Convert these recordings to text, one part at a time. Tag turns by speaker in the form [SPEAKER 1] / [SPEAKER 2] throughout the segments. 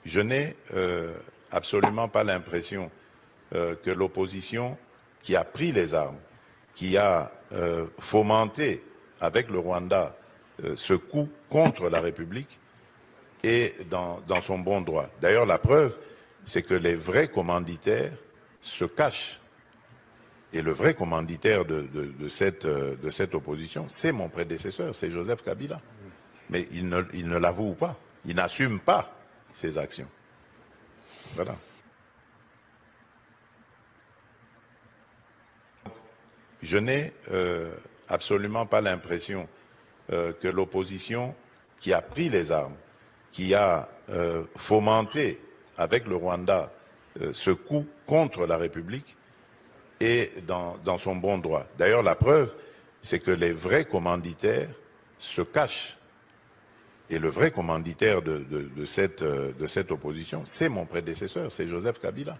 [SPEAKER 1] Je n'ai absolument pas l'impression que l'opposition qui a pris les armes, qui a fomenté avec le Rwanda ce coup contre la République, est dans son bon droit. D'ailleurs, la preuve, c'est que les vrais commanditaires se cachent. Et le vrai commanditaire de cette opposition, c'est mon prédécesseur, c'est Joseph Kabila. Mais il ne l'avoue pas, il n'assume pas ses actions. Voilà. Je n'ai absolument pas l'impression que l'opposition qui a pris les armes, qui a fomenté avec le Rwanda ce coup contre la République, est dans son bon droit. D'ailleurs, la preuve, c'est que les vrais commanditaires se cachent. Et le vrai commanditaire de cette opposition, c'est mon prédécesseur, c'est Joseph Kabila.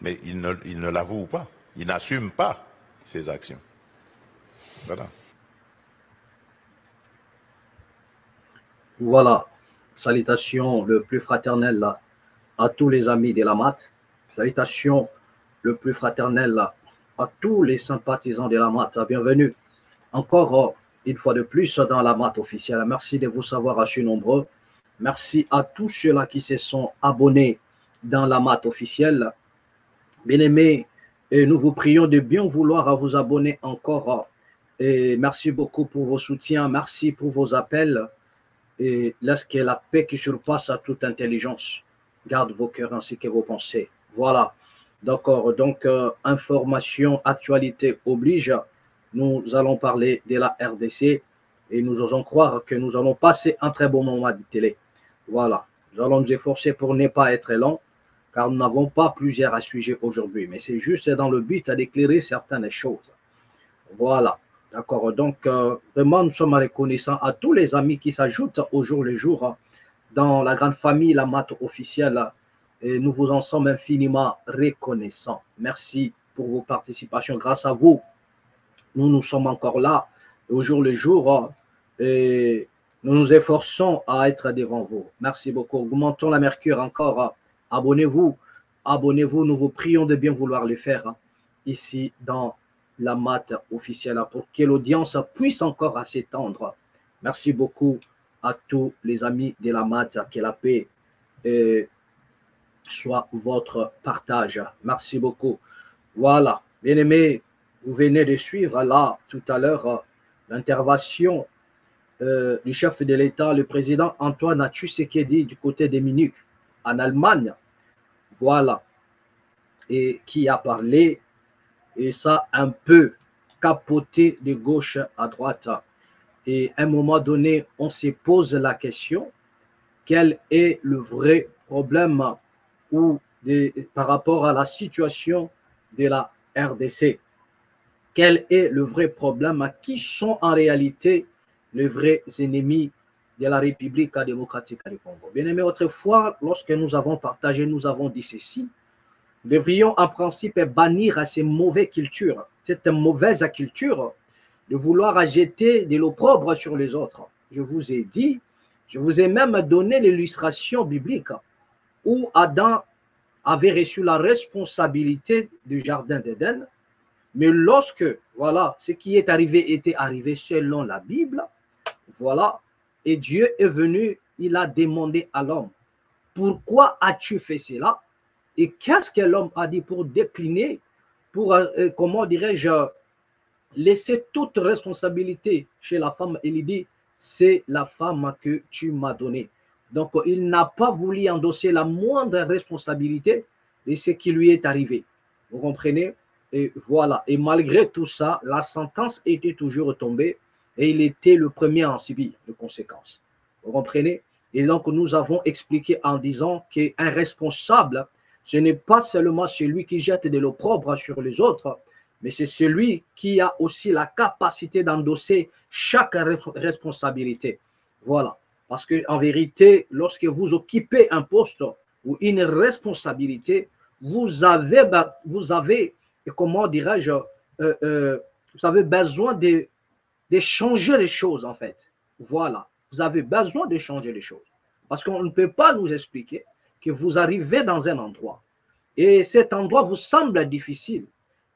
[SPEAKER 1] Mais il ne l'avoue pas, il n'assume pas ses actions. Voilà.
[SPEAKER 2] Voilà. Salutations le plus fraternel à tous les amis de la MAT. Salutations le plus fraternel à tous les sympathisants de la MAT. Bienvenue encore une fois de plus dans la MAT officielle. Merci de vous savoir assez nombreux. Merci à tous ceux-là qui se sont abonnés dans la MAT officielle. Bien-aimés, nous vous prions de bien vouloir vous abonner encore. Et merci beaucoup pour vos soutiens. Merci pour vos appels. Et laisse que la paix qui surpasse à toute intelligence garde vos cœurs ainsi que vos pensées. Voilà. D'accord. Donc, information, actualité oblige. Nous allons parler de la RDC et nous osons croire que nous allons passer un très bon moment de télé. Voilà. Nous allons nous efforcer pour ne pas être lents, car nous n'avons pas plusieurs sujets aujourd'hui, mais c'est juste dans le but d'éclairer certaines choses. Voilà. D'accord. Donc, vraiment, nous sommes reconnaissants à tous les amis qui s'ajoutent au jour le jour dans la grande famille, la MAT officielle. Et nous vous en sommes infiniment reconnaissants. Merci pour vos participations. Grâce à vous, nous sommes encore là au jour le jour et nous nous efforçons à être devant vous. Merci beaucoup. Augmentons la mercure encore. Abonnez-vous. Abonnez-vous. Nous vous prions de bien vouloir le faire ici dans la MAT officielle pour que l'audience puisse encore s'étendre. Merci beaucoup à tous les amis de la MAT. Que la paix soit votre partage. Merci beaucoup. Voilà. Bien-aimés, vous venez de suivre là, tout à l'heure, l'intervention du chef de l'État, le président Antoine Tshisekedi, du côté des Munich, en Allemagne. Voilà. Et qui a parlé, et ça un peu capoté de gauche à droite. Et à un moment donné, on se pose la question, quel est le vrai problème par rapport à la situation de la RDC? Quel est le vrai problème? Qui sont en réalité les vrais ennemis de la République démocratique du Congo? Bien aimé, autrefois, lorsque nous avons partagé, nous avons dit ceci. Nous devrions en principe bannir ces mauvaises cultures, cette mauvaise culture de vouloir jeter de l'opprobre sur les autres. Je vous ai dit, je vous ai même donné l'illustration biblique où Adam avait reçu la responsabilité du jardin d'Éden. Mais lorsque, voilà, ce qui est arrivé était arrivé selon la Bible, voilà, et Dieu est venu, il a demandé à l'homme, pourquoi as-tu fait cela? Et qu'est-ce que l'homme a dit pour décliner, pour, comment dirais-je, laisser toute responsabilité chez la femme? Il dit, c'est la femme que tu m'as donnée. Donc, il n'a pas voulu endosser la moindre responsabilité de ce qui lui est arrivé. Vous comprenez? Et voilà. Et malgré tout ça, la sentence était toujours tombée et il était le premier à en subir les conséquences. Vous comprenez? Et donc, nous avons expliqué en disant qu'un responsable, ce n'est pas seulement celui qui jette de l'opprobre sur les autres, mais c'est celui qui a aussi la capacité d'endosser chaque responsabilité. Voilà. Parce qu'en vérité, lorsque vous occupez un poste ou une responsabilité, vous avez comment dirais-je, vous avez besoin de changer les choses, en fait. Voilà. Vous avez besoin de changer les choses. Parce qu'on ne peut pas nous expliquer que vous arrivez dans un endroit et cet endroit vous semble difficile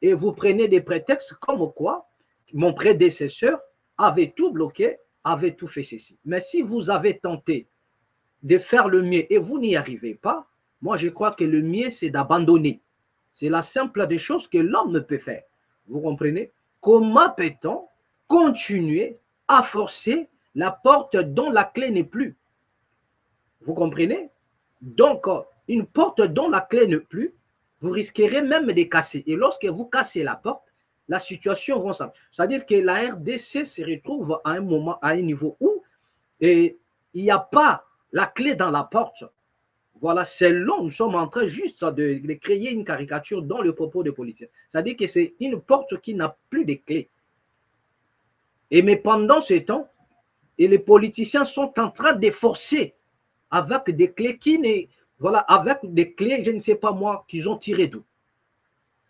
[SPEAKER 2] et vous prenez des prétextes comme quoi mon prédécesseur avait tout bloqué, avait tout fait ceci. Mais si vous avez tenté de faire le mieux et vous n'y arrivez pas, moi je crois que le mieux c'est d'abandonner. C'est la simple des choses que l'homme peut faire. Vous comprenez? Comment peut-on continuer à forcer la porte dont la clé n'est plus? Vous comprenez? Donc, une porte dont la clé n'est plus, vous risquerez même de casser. Et lorsque vous cassez la porte, la situation va s'en. C'est-à-dire que la RDC se retrouve à un moment, à un niveau où il n'y a pas la clé dans la porte. Voilà, c'est long. Nous sommes en train juste de créer une caricature dans le propos des politiciens. C'est-à-dire que c'est une porte qui n'a plus de clé. Mais pendant ce temps, les politiciens sont en train de forcer avec des clés qui ne, voilà, avec des clés, je ne sais pas moi, qu'ils ont tirées d'où.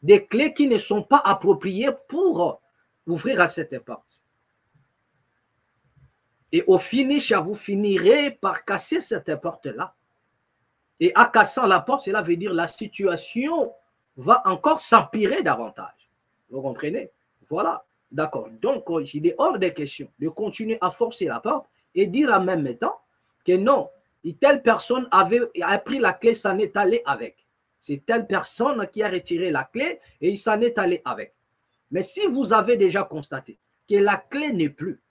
[SPEAKER 2] Des clés qui ne sont pas appropriées pour ouvrir à cette porte. Et au finish, vous finirez par casser cette porte-là. Et en cassant la porte, cela veut dire la situation va encore s'empirer davantage. Vous comprenez? Voilà, d'accord. Donc, il est hors de question de continuer à forcer la porte et dire en même temps que non, telle personne a pris la clé, s'en est allé avec. C'est telle personne qui a retiré la clé et il s'en est allé avec. Mais si vous avez déjà constaté que la clé n'est plus,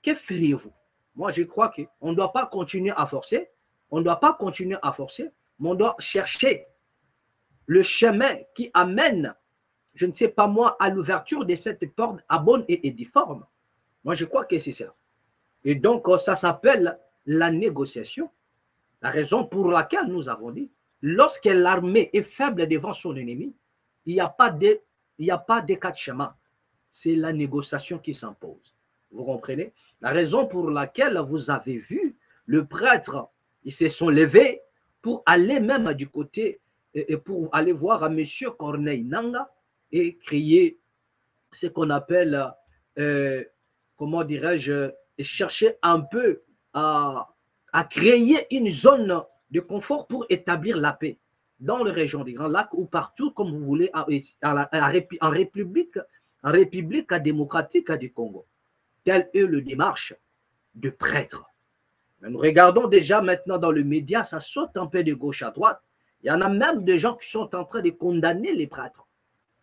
[SPEAKER 2] que feriez-vous? Moi, je crois qu'on ne doit pas continuer à forcer. On ne doit pas continuer à forcer, mais on doit chercher le chemin qui amène, je ne sais pas moi, à l'ouverture de cette porte à bonne et difforme. Moi, je crois que c'est ça. Et donc, ça s'appelle la négociation. La raison pour laquelle nous avons dit, lorsque l'armée est faible devant son ennemi, il n'y a pas de quatre chemins. C'est la négociation qui s'impose. Vous comprenez? La raison pour laquelle vous avez vu le prêtre, ils se sont levés pour aller même du côté, et pour aller voir à M. Corneille Nangaa et crier ce qu'on appelle, comment dirais-je, chercher un peu à créer une zone de confort pour établir la paix dans les régions des Grands Lacs ou partout comme vous voulez en République démocratique du Congo. Telle est la démarche de prêtres. Mais nous regardons déjà maintenant dans le média, ça saute un peu de gauche à droite. Il y en a même des gens qui sont en train de condamner les prêtres.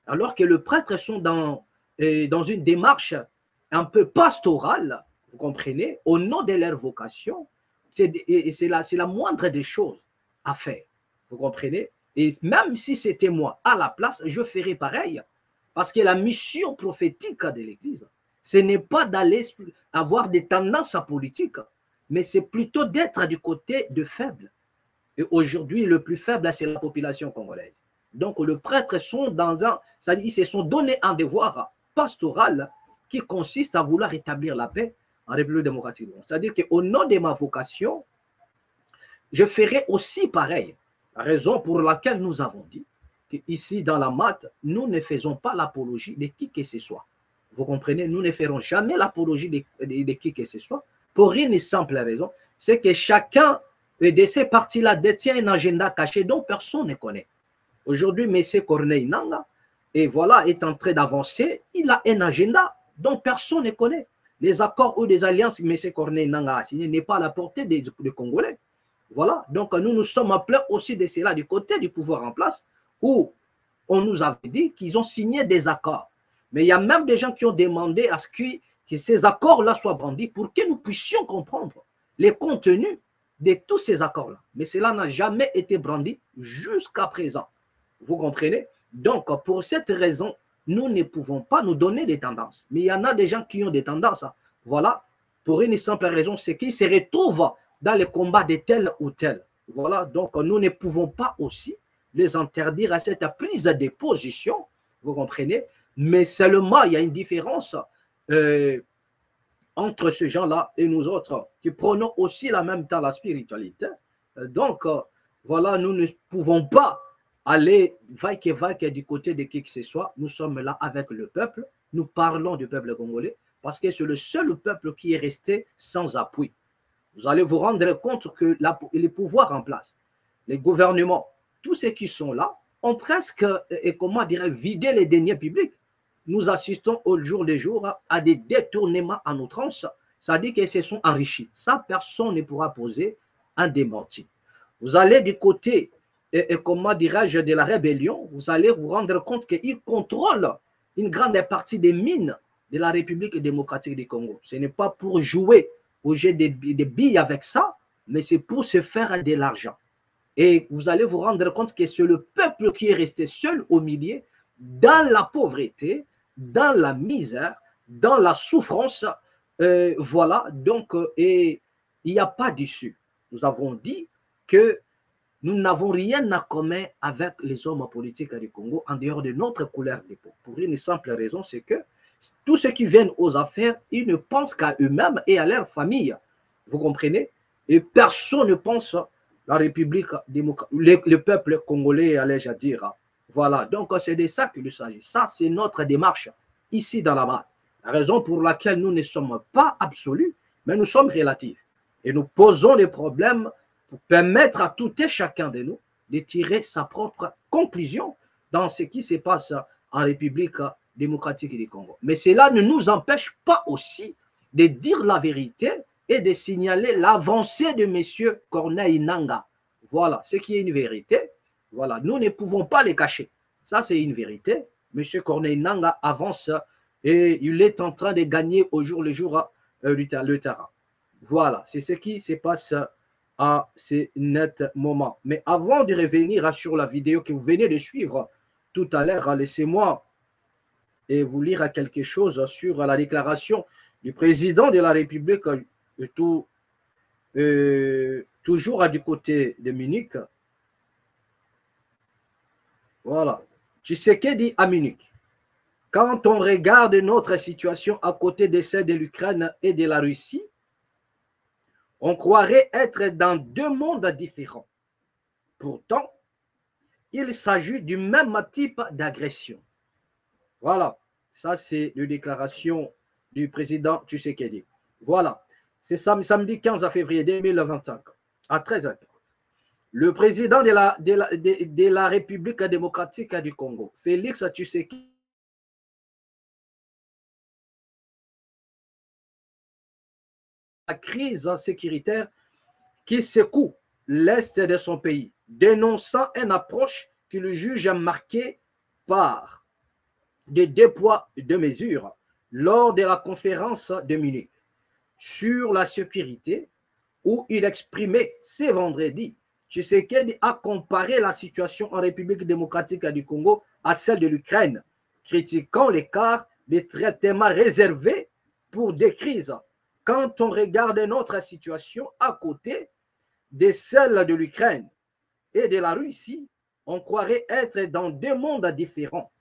[SPEAKER 2] Alors que les prêtres sont dans une démarche un peu pastorale, vous comprenez, au nom de leur vocation. C'est la moindre des choses à faire. Vous comprenez? Et même si c'était moi à la place, je ferais pareil. Parce que la mission prophétique de l'Église, ce n'est pas d'aller avoir des tendances politiques, mais c'est plutôt d'être du côté de faibles. Et aujourd'hui, le plus faible, c'est la population congolaise. Donc, les prêtres sont c'est-à-dire ils se sont donné un devoir pastoral qui consiste à vouloir établir la paix en République démocratique. C'est-à-dire qu'au nom de ma vocation, je ferai aussi pareil. La raison pour laquelle nous avons dit qu'ici, dans la MAT, nous ne faisons pas l'apologie de qui que ce soit. Vous comprenez? Nous ne ferons jamais l'apologie de qui que ce soit pour une simple raison, c'est que chacun de ces partis-là détient un agenda caché dont personne ne connaît. Aujourd'hui, M. Corneille Nangaa, et voilà, est en train d'avancer, il a un agenda dont personne ne connaît. Les accords ou des alliances que M. Corneille Nangaa a signés n'est pas à la portée des Congolais. Voilà, donc nous nous sommes appelés aussi de cela du côté du pouvoir en place, où on nous avait dit qu'ils ont signé des accords. Mais il y a même des gens qui ont demandé à ce que ces accords-là soient brandis pour que nous puissions comprendre les contenus de tous ces accords-là. Mais cela n'a jamais été brandi jusqu'à présent. Vous comprenez? Donc, pour cette raison, nous ne pouvons pas nous donner des tendances. Mais il y en a des gens qui ont des tendances. Voilà, pour une simple raison, c'est qu'ils se retrouvent dans les combats de tel ou tel. Voilà, donc nous ne pouvons pas aussi les interdire à cette prise de position. Vous comprenez? Mais seulement, il y a une différence entre ces gens-là et nous autres qui prenons aussi en même temps la spiritualité. Donc, voilà, nous ne pouvons pas aller vaille du côté de qui que ce soit. Nous sommes là avec le peuple. Nous parlons du peuple congolais parce que c'est le seul peuple qui est resté sans appui. Vous allez vous rendre compte que les pouvoirs en place, les gouvernements, tous ceux qui sont là, ont presque, comment dirais, vidé les deniers publics. Nous assistons au jour le jour à des détournements en outrance, c'est-à-dire qu'ils se sont enrichis. Ça, personne ne pourra poser un démenti. Vous allez du côté, comment dirais-je, de la rébellion, vous allez vous rendre compte qu'ils contrôlent une grande partie des mines de la République démocratique du Congo. Ce n'est pas pour jouer au jeu des billes avec ça, mais c'est pour se faire de l'argent. Et vous allez vous rendre compte que c'est le peuple qui est resté seul au milieu, dans la pauvreté, dans la misère, dans la souffrance. Voilà, donc, et il n'y a pas d'issue. Nous avons dit que nous n'avons rien à commun avec les hommes politiques du Congo en dehors de notre couleur de peau. Pour une simple raison, c'est que tous ceux qui viennent aux affaires, ils ne pensent qu'à eux-mêmes et à leur famille. Vous comprenez? Et personne ne pense à la République démocratique, le peuple congolais, allais-je dire. Voilà, donc c'est de ça qu'il s'agit. Ça, c'est notre démarche ici dans la bas. La raison pour laquelle nous ne sommes pas absolus, mais nous sommes relatifs. Et nous posons des problèmes pour permettre à tout et chacun de nous de tirer sa propre conclusion dans ce qui se passe en République démocratique du Congo. Mais cela ne nous empêche pas aussi de dire la vérité et de signaler l'avancée de M. Corneille Nangaa. Voilà, ce qui est une vérité. Voilà, nous ne pouvons pas les cacher. Ça, c'est une vérité. M. Corneille Nangaa avance et il est en train de gagner au jour le jour le terrain. Voilà, c'est ce qui se passe à ce net moment. Mais avant de revenir sur la vidéo que vous venez de suivre tout à l'heure, laissez-moi vous lire quelque chose sur la déclaration du président de la République, toujours du côté de Munich. Voilà. Tshisekedi à Munich. Quand on regarde notre situation à côté de celle de l'Ukraine et de la Russie, on croirait être dans deux mondes différents. Pourtant, il s'agit du même type d'agression. Voilà, ça c'est la déclaration du président Tshisekedi. Voilà, c'est samedi 15 février 2025 à 13h. Le président de la République démocratique du Congo, Félix Tshisekedi, la crise sécuritaire qui secoue l'Est de son pays, dénonçant une approche qu'il juge marquée par des deux poids et deux mesures lors de la conférence de Munich sur la sécurité, où il exprimait ce vendredi, Tshisekedi a comparé la situation en République démocratique du Congo à celle de l'Ukraine, critiquant l'écart des traitements réservés pour des crises. Quand on regarde notre situation à côté de celle de l'Ukraine et de la Russie, on croirait être dans deux mondes différents.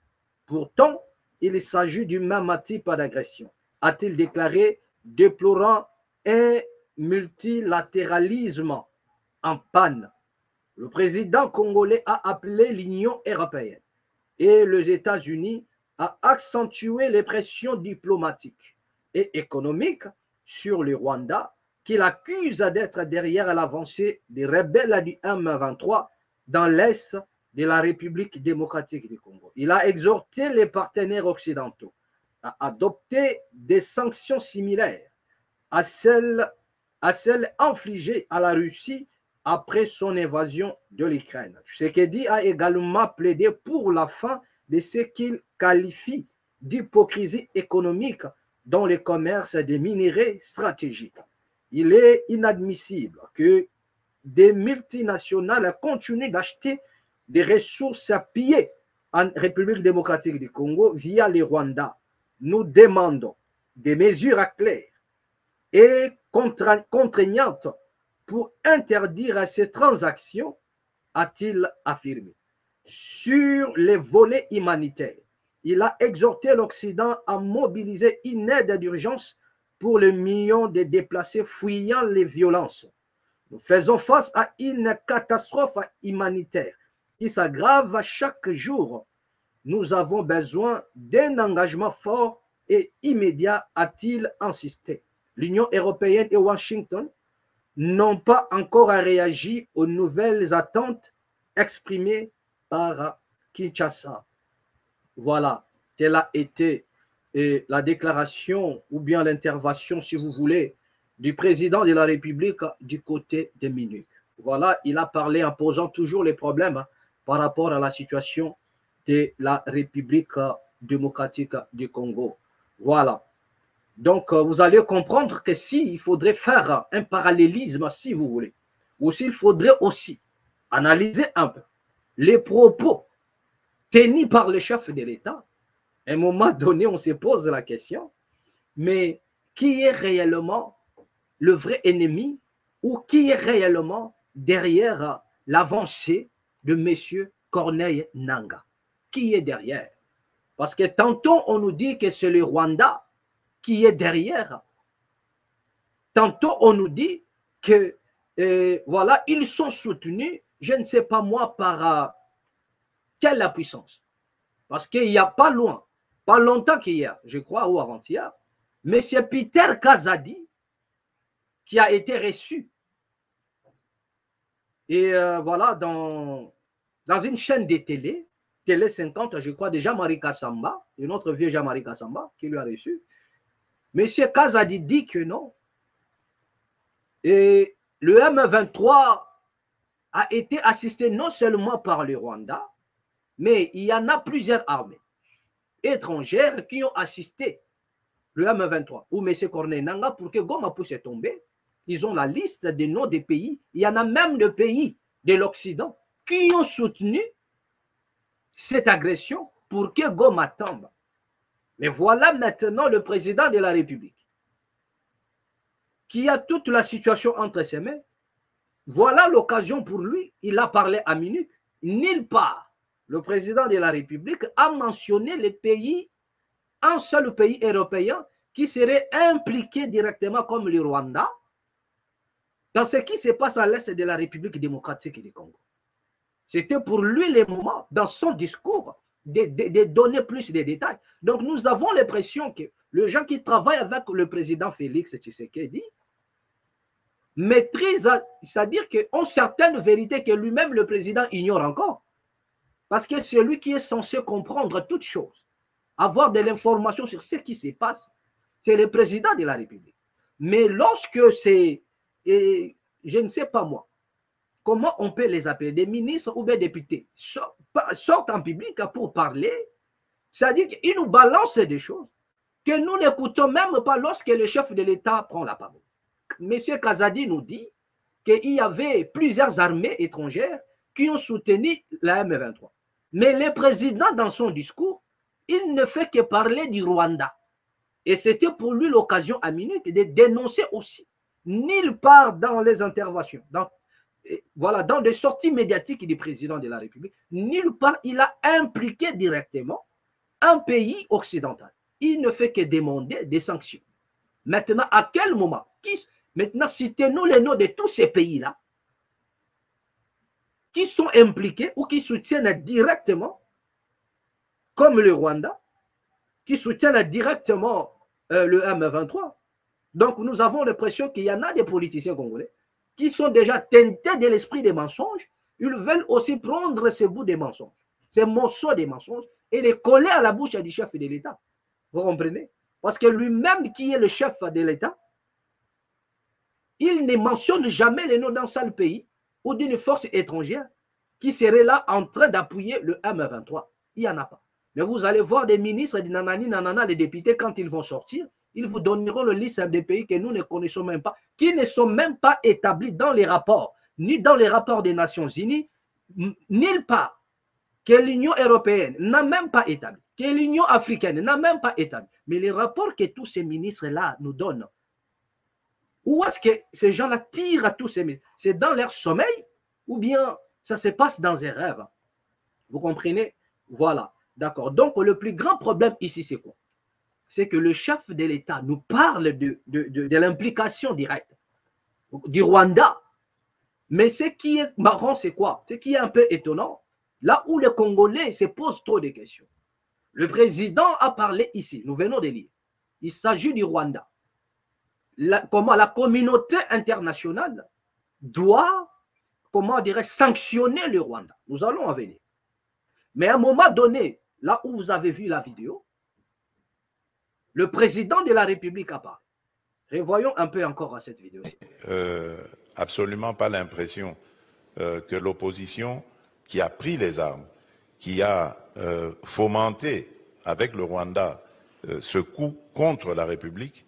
[SPEAKER 2] Pourtant, il s'agit du même type d'agression, a-t-il déclaré, déplorant un multilatéralisme en panne. Le président congolais a appelé l'Union européenne et les États-Unis à accentuer les pressions diplomatiques et économiques sur le Rwanda, qu'il accuse d'être derrière l'avancée des rebelles du M23 dans l'Est de la République démocratique du Congo. Il a exhorté les partenaires occidentaux à adopter des sanctions similaires à celles infligées à la Russie après son invasion de l'Ukraine. Tshisekedi a également plaidé pour la fin de ce qu'il qualifie d'hypocrisie économique dans le commerce des minerais stratégiques. Il est inadmissible que des multinationales continuent d'acheter des ressources pillées en République démocratique du Congo via le Rwanda. Nous demandons des mesures claires et contraignantes pour interdire ces transactions, a-t-il affirmé. Sur les volets humanitaires, il a exhorté l'Occident à mobiliser une aide d'urgence pour les millions de déplacés fuyant les violences. Nous faisons face à une catastrophe humanitaire qui s'aggrave chaque jour. Nous avons besoin d'un engagement fort et immédiat, a-t-il insisté. L'Union européenne et Washington n'ont pas encore réagi aux nouvelles attentes exprimées par Kinshasa. Voilà, telle a été la déclaration ou bien l'intervention, si vous voulez, du président de la République du côté des MINUC. Voilà, il a parlé en posant toujours les problèmes par rapport à la situation de la République démocratique du Congo. Voilà. Donc, vous allez comprendre que s'il faudrait faire un parallélisme, si vous voulez, ou s'il faudrait aussi analyser un peu les propos tenus par le chef de l'État, à un moment donné, on se pose la question, mais qui est réellement le vrai ennemi ou qui est réellement derrière l'avancée de M. Corneille Nangaa? Qui est derrière? Parce que tantôt, on nous dit que c'est le Rwanda qui est derrière. Tantôt, on nous dit que, voilà, ils sont soutenus, je ne sais pas moi, par quelle la puissance. Parce qu'il n'y a pas loin, pas longtemps qu'hier, je crois, ou avant-hier, M. Peter Kazadi, qui a été reçu, et voilà, dans une chaîne de télé, Télé 50, je crois, de Jean-Marie Kassamba, un autre vieux Jean-Marie Kassamba, qui lui a reçu. M. Kazadi dit que non. Et le M23 a été assisté non seulement par le Rwanda, mais il y en a plusieurs armées étrangères qui ont assisté le M23 ou M. Corneille Nangaa pour que Goma puisse tomber. Ils ont la liste des noms des pays. Il y en a même de pays de l'Occident qui ont soutenu cette agression pour que Goma tombe. Mais voilà maintenant le président de la République qui a toute la situation entre ses mains. Voilà l'occasion pour lui. Il a parlé à MINUC. Nulle part, le président de la République a mentionné les pays, un seul pays européen qui serait impliqué directement comme le Rwanda dans ce qui se passe à l'est de la République démocratique du Congo. C'était pour lui le moment, dans son discours, de donner plus de détails. Donc nous avons l'impression que les gens qui travaillent avec le président Félix Tshisekedi maîtrisent, c'est-à-dire qu'on certaines vérités que lui-même le président ignore encore. Parce que c'est lui qui est censé comprendre toutes choses, avoir de l'information sur ce qui se passe, c'est le président de la République. Mais lorsque c'est, je ne sais pas moi, comment on peut les appeler, des ministres ou des députés, sortent en public pour parler, c'est-à-dire qu'ils nous balancent des choses que nous n'écoutons même pas lorsque le chef de l'État prend la parole. M. Kazadi nous dit qu'il y avait plusieurs armées étrangères qui ont soutenu la M23. Mais le président, dans son discours, il ne fait que parler du Rwanda. Et c'était pour lui l'occasion à MINUC de dénoncer aussi. Nulle part dans les interventions, voilà, dans des sorties médiatiques du président de la République, nulle part il a impliqué directement un pays occidental. Il ne fait que demander des sanctions. Maintenant, à quel moment? Maintenant, citez-nous les noms de tous ces pays-là qui sont impliqués ou qui soutiennent directement, comme le Rwanda, qui soutiennent directement le M23. Donc, nous avons l'impression qu'il y en a des politiciens congolais qui sont déjà tentés de l'esprit des mensonges. Ils veulent aussi prendre ces bouts des mensonges, ces morceaux des mensonges, et les coller à la bouche du chef de l'État. Vous comprenez? Parce que lui-même, qui est le chef de l'État, il ne mentionne jamais les noms d'un seul pays ou d'une force étrangère qui serait là en train d'appuyer le M23. Il n'y en a pas. Mais vous allez voir des ministres, des nanani, nanana, des députés, quand ils vont sortir, ils vous donneront le liste des pays que nous ne connaissons même pas, qui ne sont même pas établis dans les rapports, ni dans les rapports des Nations Unies, nulle part, que l'Union européenne n'a même pas établi, que l'Union africaine n'a même pas établi. Mais les rapports que tous ces ministres-là nous donnent, où est-ce que ces gens-là tirent à tous ces ministres? C'est dans leur sommeil ou bien ça se passe dans un rêve? Vous comprenez? Voilà, d'accord. Donc, le plus grand problème ici, c'est quoi? C'est que le chef de l'État nous parle de l'implication directe du Rwanda. Mais ce qui est marrant, c'est quoi? Ce qui est un peu étonnant, là où les Congolais se posent trop de questions. Le président a parlé ici, nous venons de lire. Il s'agit du Rwanda. comment la communauté internationale doit, comment dirais sanctionner le Rwanda. Nous allons en venir. Mais à un moment donné, là où vous avez vu la vidéo, le président de la République a parlé. Revoyons un peu encore à cette vidéo.
[SPEAKER 1] Absolument pas l'impression que l'opposition qui a pris les armes, qui a fomenté avec le Rwanda ce coup contre la République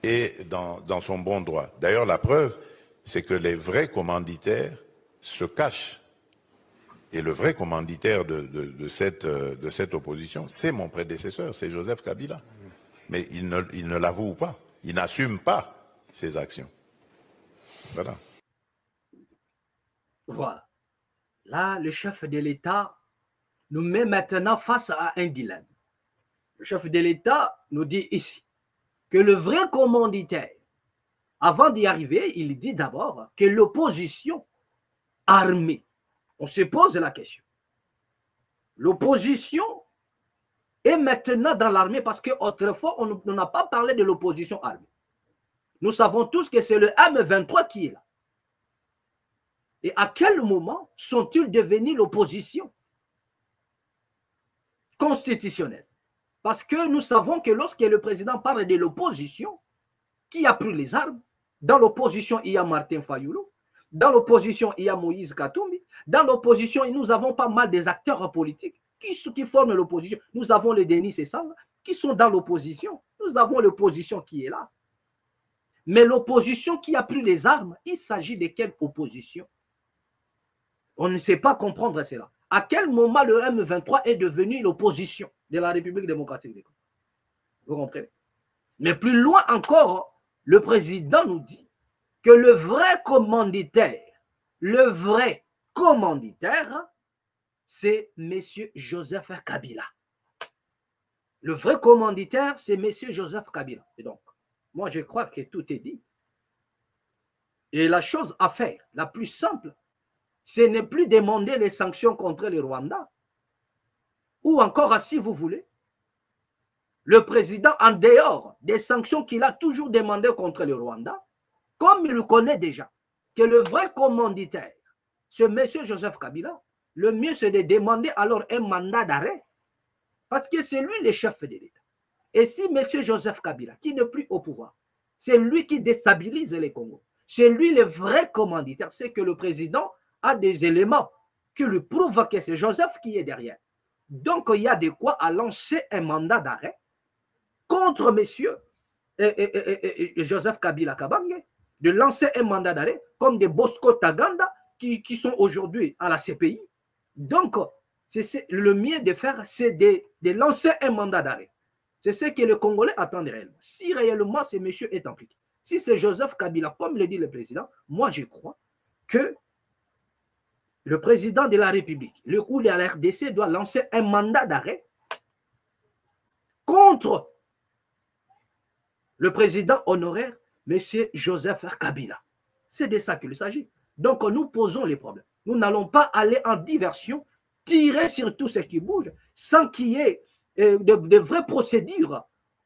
[SPEAKER 1] est dans son bon droit. D'ailleurs, la preuve, c'est que les vrais commanditaires se cachent. Et le vrai commanditaire de cette opposition, c'est mon prédécesseur, c'est Joseph Kabila. Mais il ne l'avoue pas, il n'assume pas ses actions. Voilà.
[SPEAKER 2] Voilà. Là, le chef de l'État nous met maintenant face à un dilemme. Le chef de l'État nous dit ici que le vrai commanditaire, avant d'y arriver, il dit d'abord que l'opposition armée, on se pose la question. L'opposition est maintenant dans l'armée parce qu'autrefois, on n'a pas parlé de l'opposition armée. Nous savons tous que c'est le M23 qui est là. Et à quel moment sont-ils devenus l'opposition constitutionnelle? Parce que nous savons que lorsque le président parle de l'opposition, qui a pris les armes? Dans l'opposition, il y a Martin Fayulu. Dans l'opposition, il y a Moïse Katumbi. Dans l'opposition, nous avons pas mal des acteurs politiques qui forment l'opposition. Nous avons les Denis Sessanga qui sont dans l'opposition. Nous avons l'opposition qui est là. Mais l'opposition qui a pris les armes, il s'agit de quelle opposition? On ne sait pas comprendre cela. À quel moment le M23 est devenu l'opposition de la République démocratique du Congo? Vous comprenez? Mais plus loin encore, le président nous dit que le vrai commanditaire, c'est M. Joseph Kabila. Le vrai commanditaire, c'est M. Joseph Kabila. Et donc, moi, je crois que tout est dit. Et la chose à faire, la plus simple, ce n'est plus demander les sanctions contre le Rwanda. Ou encore, si vous voulez, le président, en dehors des sanctions qu'il a toujours demandées contre le Rwanda, comme il le connaît déjà, que le vrai commanditaire, ce monsieur Joseph Kabila, le mieux c'est de demander alors un mandat d'arrêt, parce que c'est lui le chef de l'État. Et si monsieur Joseph Kabila, qui n'est plus au pouvoir, c'est lui qui déstabilise les Congos, c'est lui le vrai commanditaire, c'est que le président a des éléments qui lui prouvent que c'est Joseph qui est derrière. Donc il y a de quoi à lancer un mandat d'arrêt contre monsieur Joseph Kabila Kabange, de lancer un mandat d'arrêt comme des Bosco Taganda qui sont aujourd'hui à la CPI. Donc, le mieux de faire, c'est de lancer un mandat d'arrêt. C'est ce que les Congolais attendent réellement. Si réellement ce monsieur est impliqué, si c'est Joseph Kabila, comme le dit le président, moi je crois que le président de la République, le coup de la RDC doit lancer un mandat d'arrêt contre le président honoraire, M. Joseph Kabila. C'est de ça qu'il s'agit. Donc, nous posons les problèmes. Nous n'allons pas aller en diversion, tirer sur tout ce qui bouge, sans qu'il y ait de vraies procédures.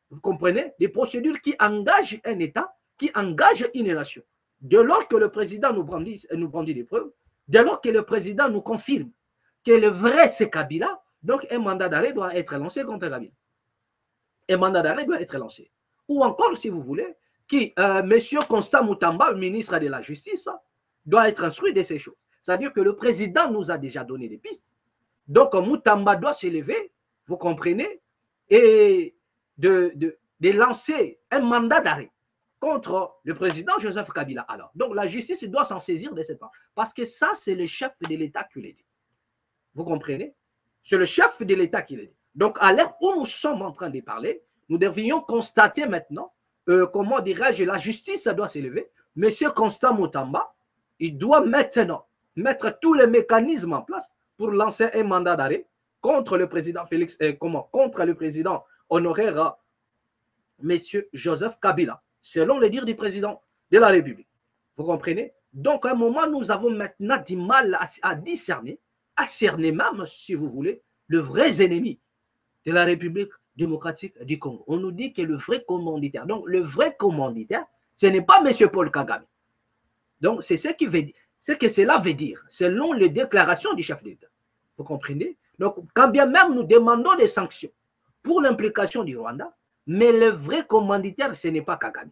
[SPEAKER 2] Vous comprenez? Des procédures qui engagent un État, qui engagent une nation. Dès lors que le président nous brandit des preuves, dès lors que le président nous confirme que le vrai c'est Kabila, donc un mandat d'arrêt doit être lancé contre Kabila. Un mandat d'arrêt doit être lancé. Ou encore, si vous voulez, M. Constant Moutamba, le ministre de la Justice, doit être instruit de ces choses. C'est-à-dire que le président nous a déjà donné des pistes. Donc, Moutamba doit s'élever, vous comprenez, et de lancer un mandat d'arrêt contre le président Joseph Kabila. Alors, donc la justice doit s'en saisir de cette part. Parce que ça, c'est le chef de l'État qui l'a dit. Vous comprenez? C'est le chef de l'État qui l'a dit. Donc, à l'heure où nous sommes en train de parler, nous devrions constater maintenant, comment dirais-je, la justice doit s'élever. Monsieur Constant Moutamba, il doit maintenant mettre tous les mécanismes en place pour lancer un mandat d'arrêt contre le président contre le président honoraire, monsieur Joseph Kabila, selon les dires du président de la République. Vous comprenez? Donc, à un moment, nous avons maintenant du mal à discerner, à cerner même, si vous voulez, le vrai ennemi de la République démocratique du Congo. On nous dit que le vrai commanditaire. Donc, le vrai commanditaire, Ce n'est pas M. Paul Kagame. Donc, c'est ce que cela veut dire, selon les déclarations du chef d'État. Vous comprenez? Donc, quand bien même nous demandons des sanctions pour l'implication du Rwanda, mais le vrai commanditaire, ce n'est pas Kagame.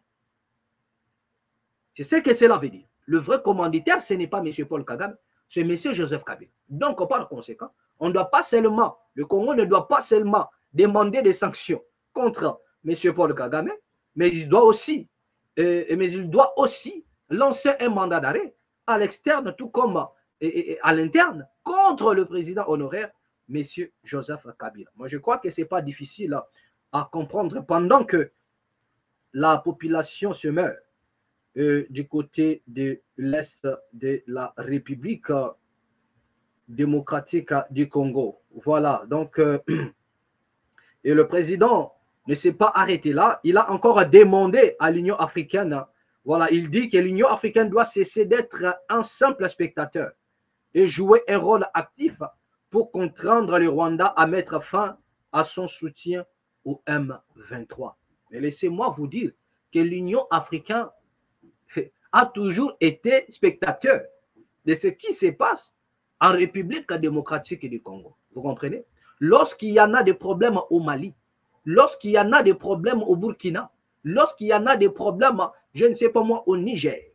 [SPEAKER 2] C'est ce que cela veut dire. Le vrai commanditaire, ce n'est pas M. Paul Kagame, c'est M. Joseph Kabila. Donc, par conséquent, on ne doit pas seulement, le Congo ne doit pas seulement demander des sanctions contre M. Paul Kagame, mais il doit aussi lancer un mandat d'arrêt à l'externe, tout comme à l'interne, contre le président honoraire, M. Joseph Kabila. Moi, je crois que ce n'est pas difficile à comprendre pendant que la population se meurt du côté de l'Est de la République démocratique du Congo. Voilà, donc, et le président ne s'est pas arrêté là, il a encore demandé à l'Union africaine, voilà, il dit que l'Union africaine doit cesser d'être un simple spectateur et jouer un rôle actif pour contraindre le Rwanda à mettre fin à son soutien au M23. Mais laissez-moi vous dire que l'Union africaine a toujours été spectateur de ce qui se passe en République démocratique du Congo. Vous comprenez? Lorsqu'il y en a des problèmes au Mali, lorsqu'il y en a des problèmes au Burkina, lorsqu'il y en a des problèmes, je ne sais pas moi, au Niger,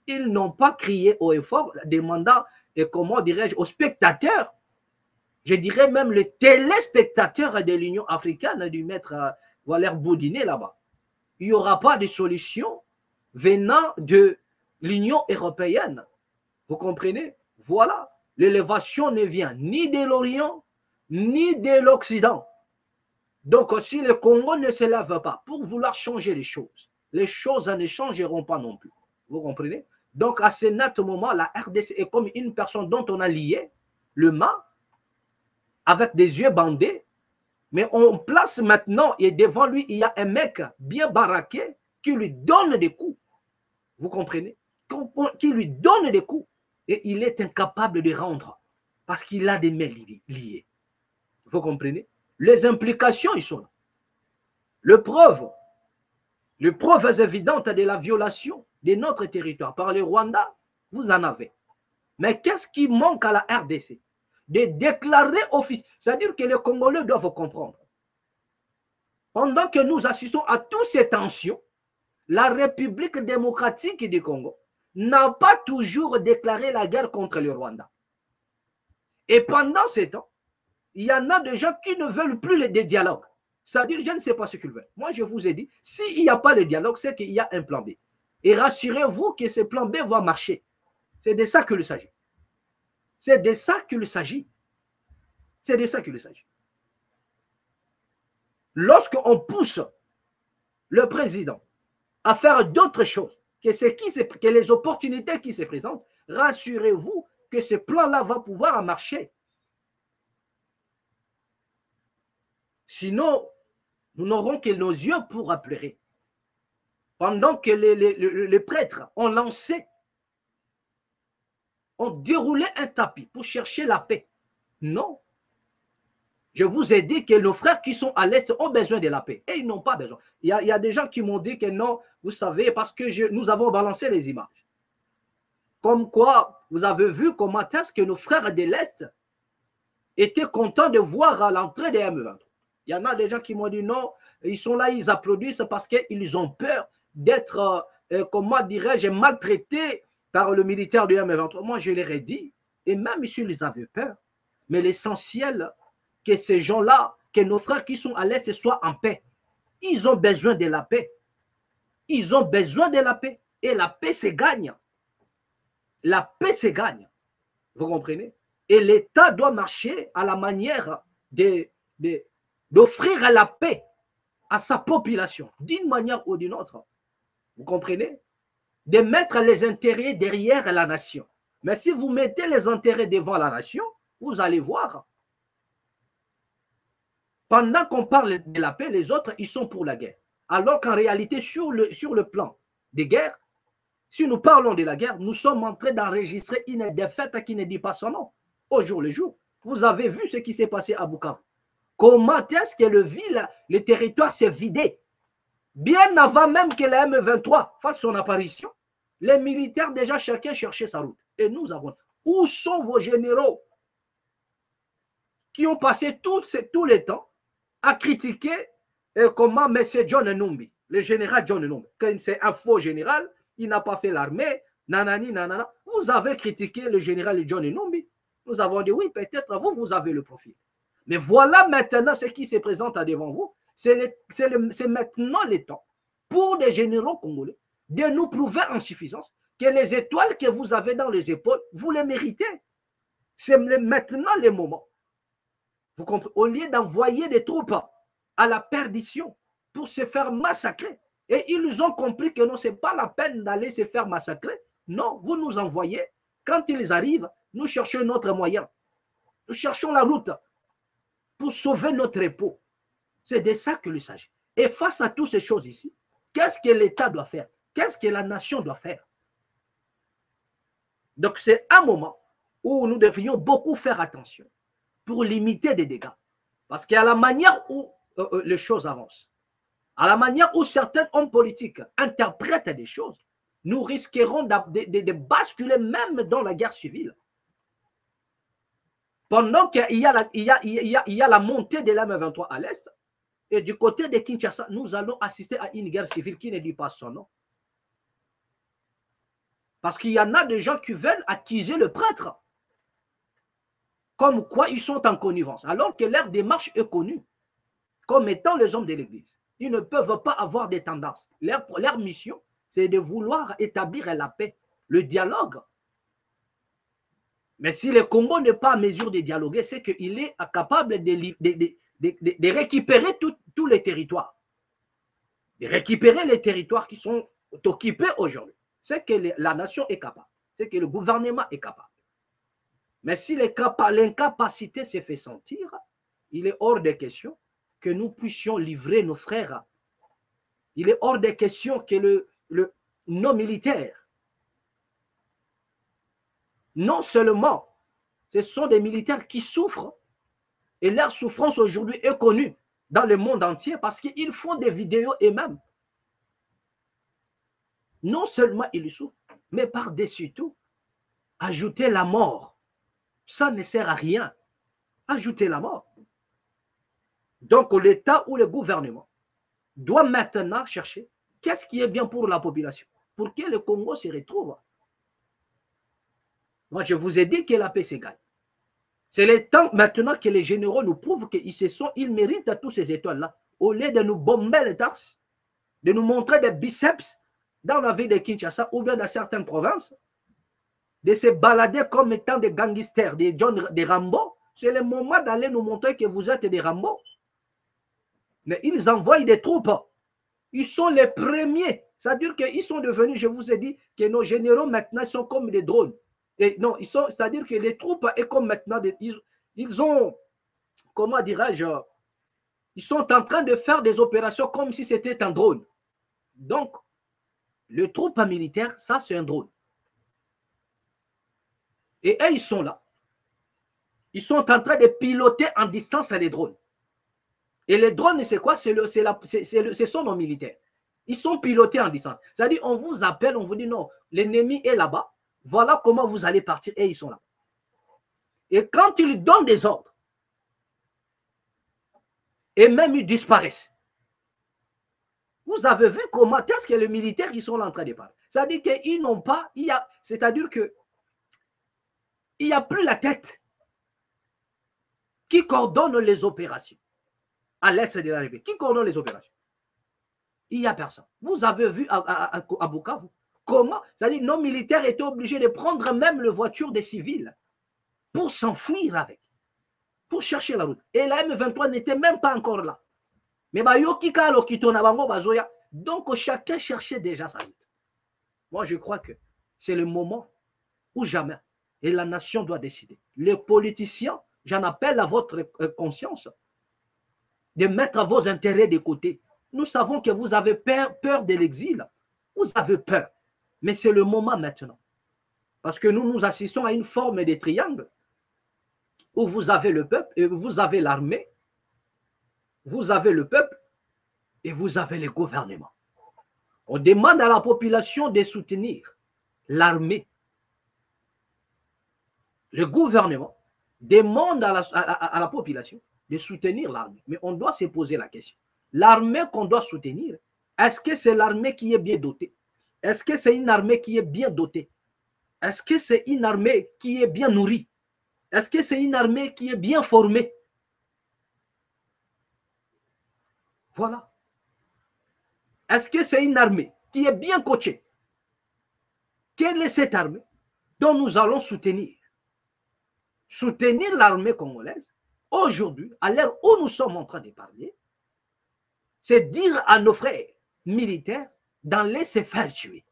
[SPEAKER 2] ils n'ont pas crié haut et fort, demandant, et comment dirais-je, aux spectateurs, je dirais même les téléspectateurs de l'Union africaine, du maître Valère Boudiné là-bas. Il n'y aura pas de solution venant de l'Union européenne. Vous comprenez? Voilà. L'élévation ne vient ni de l'Orient, ni de l'Occident. Donc, si le Congo ne se lève pas pour vouloir changer les choses ne changeront pas non plus. Vous comprenez? Donc, à ce net moment, la RDC est comme une personne dont on a lié le main avec des yeux bandés, mais on place maintenant, et devant lui, il y a un mec bien baraqué qui lui donne des coups. Vous comprenez? Qui lui donne des coups. Et il est incapable de rendre parce qu'il a des mains liées. Vous comprenez? Les implications, ils sont là. Les preuves évidentes de la violation de notre territoire par le Rwanda, vous en avez. Mais qu'est-ce qui manque à la RDC? De déclarer officiellement. C'est-à-dire que les Congolais doivent comprendre. Pendant que nous assistons à toutes ces tensions, la République démocratique du Congo n'a pas toujours déclaré la guerre contre le Rwanda. Et pendant ce temps, il y en a des gens qui ne veulent plus des dialogues. C'est-à-dire, je ne sais pas ce qu'ils veulent. Moi, je vous ai dit, s'il n'y a pas de dialogue, c'est qu'il y a un plan B. Et rassurez-vous que ce plan B va marcher. C'est de ça qu'il s'agit. C'est de ça qu'il s'agit. C'est de ça qu'il s'agit. Lorsqu'on pousse le président à faire d'autres choses que les opportunités qui se présentent, rassurez-vous que ce plan-là va pouvoir marcher. Sinon, nous n'aurons que nos yeux pour pleurer. Pendant que les prêtres ont lancé, ont déroulé un tapis pour chercher la paix. Non. Je vous ai dit que nos frères qui sont à l'Est ont besoin de la paix. Et ils n'ont pas besoin. Il y a des gens qui m'ont dit que non, vous savez, parce que nous avons balancé les images. Comme quoi, vous avez vu comment est-ce que nos frères de l'Est étaient contents de voir à l'entrée des M23. Il y en a des gens qui m'ont dit non, ils sont là, ils applaudissent parce qu'ils ont peur d'être, comment dirais-je, maltraités par le militaire du M23. Moi, je leur ai dit, et même s'ils avaient peur, mais l'essentiel, que ces gens-là, que nos frères qui sont à l'Est soient en paix. Ils ont besoin de la paix. Ils ont besoin de la paix. Et la paix se gagne. La paix se gagne. Vous comprenez? Et l'État doit marcher à la manière d'offrir la paix à sa population, d'une manière ou d'une autre. Vous comprenez? De mettre les intérêts derrière la nation. Mais si vous mettez les intérêts devant la nation, vous allez voir. Pendant qu'on parle de la paix, les autres, ils sont pour la guerre. Alors qu'en réalité, sur le plan des guerres, si nous parlons de la guerre, nous sommes en train d'enregistrer une défaite qui ne dit pas son nom. Au jour le jour, vous avez vu ce qui s'est passé à Bukavu. Comment est-ce que le territoire s'est vidé? Bien avant même que la M23 fasse son apparition, les militaires déjà chacun cherchait sa route. Et nous avons. Où sont vos généraux qui ont passé tout le temps à critiquer comment M. John Numbi, le général John Numbi, c'est un faux général, il n'a pas fait l'armée, nanani, nanana. Vous avez critiqué le général John Numbi. Nous avons dit oui, peut-être vous avez le profil. Mais voilà maintenant ce qui se présente devant vous. C'est maintenant le temps pour les généraux congolais de nous prouver en suffisance que les étoiles que vous avez dans les épaules, vous les méritez. C'est maintenant le moment. Vous comprenez? Au lieu d'envoyer des troupes à la perdition pour se faire massacrer, et ils ont compris que non, ce n'est pas la peine d'aller se faire massacrer. Non, vous nous envoyez. Quand ils arrivent, nous cherchons notre moyen. Nous cherchons la route pour sauver notre repos. C'est de ça qu'il s'agit. Et face à toutes ces choses ici, qu'est-ce que l'État doit faire? Qu'est-ce que la nation doit faire? Donc, c'est un moment où nous devrions beaucoup faire attention pour limiter des dégâts. Parce qu'à la manière où les choses avancent, à la manière où certains hommes politiques interprètent des choses, nous risquerons de basculer même dans la guerre civile. Pendant qu'il y a la montée de l'M23 à l'est, et du côté de Kinshasa, nous allons assister à une guerre civile qui ne dit pas son nom. Parce qu'il y en a des gens qui veulent accuser le prêtre, comme quoi ils sont en connivence, alors que leur démarche est connue comme étant les hommes de l'Église. Ils ne peuvent pas avoir des tendances. Leur mission, c'est de vouloir établir la paix, le dialogue. Mais si le Congo n'est pas en mesure de dialoguer, c'est qu'il est capable de récupérer tous les territoires. De récupérer les territoires qui sont occupés aujourd'hui. C'est que la nation est capable. C'est que le gouvernement est capable. Mais si l'incapacité se fait sentir, il est hors de question que nous puissions livrer nos frères. Il est hors de question que nos militaires, non seulement ce sont des militaires qui souffrent, et leur souffrance aujourd'hui est connue dans le monde entier parce qu'ils font des vidéos eux-mêmes. Non seulement ils souffrent, mais par-dessus tout, ajouter la mort. Ça ne sert à rien. Ajouter la mort. Donc l'État ou le gouvernement doit maintenant chercher qu'est-ce qui est bien pour la population, pour que le Congo se retrouve. Moi, je vous ai dit que la paix s'égale. C'est le temps maintenant que les généraux nous prouvent qu'ils méritent tous ces étoiles-là. Au lieu de nous bomber les tarses, de nous montrer des biceps dans la ville de Kinshasa ou bien dans certaines provinces, de se balader comme étant des gangsters, des Rambo, c'est le moment d'aller nous montrer que vous êtes des Rambo. Mais ils envoient des troupes. Ils sont les premiers. C'est-à-dire qu'ils sont devenus, je vous ai dit, que nos généraux maintenant sont comme des drones. Et non, c'est-à-dire que les troupes est comme maintenant, ils ont, comment dirais-je, ils sont en train de faire des opérations comme si c'était un drone. Donc, le troupe militaire, ça c'est un drone. Et eux, ils sont là. Ils sont en train de piloter en distance les drones. Et les drones, c'est quoi? Ce sont nos militaires. Ils sont pilotés en distance. C'est-à-dire, on vous appelle, on vous dit non, l'ennemi est là-bas. Voilà comment vous allez partir. Et ils sont là. Et quand ils donnent des ordres, et même ils disparaissent. Vous avez vu comment est-ce que les militaires, ils sont là en train de parler. C'est-à-dire qu'ils n'ont pas, c'est-à-dire que il n'y a plus la tête qui coordonne les opérations à l'est de la République. Qui coordonne les opérations? Il n'y a personne. Vous avez vu à Bukavu comment, c'est-à-dire nos militaires étaient obligés de prendre même les voitures des civils pour s'enfuir avec, pour chercher la route. Et la M23 n'était même pas encore là. Mais donc chacun cherchait déjà sa route. Moi, je crois que c'est le moment ou jamais. Et la nation doit décider. Les politiciens, j'en appelle à votre conscience de mettre vos intérêts de côté. Nous savons que vous avez peur de l'exil. Vous avez peur. Mais c'est le moment maintenant. Parce que nous assistons à une forme de triangle où vous avez le peuple et vous avez l'armée. Vous avez le peuple et vous avez le gouvernement. On demande à la population de soutenir l'armée. Le gouvernement demande à la population de soutenir l'armée. Mais on doit se poser la question. L'armée qu'on doit soutenir, est-ce que c'est l'armée qui est bien dotée? Est-ce que c'est une armée qui est bien dotée? Est-ce que c'est une armée qui est bien nourrie? Est-ce que c'est une armée qui est bien formée? Voilà. Est-ce que c'est une armée qui est bien coachée? Quelle est cette armée dont nous allons soutenir? Soutenir l'armée congolaise, aujourd'hui, à l'heure où nous sommes en train de parler, c'est dire à nos frères militaires d'aller se faire tuer.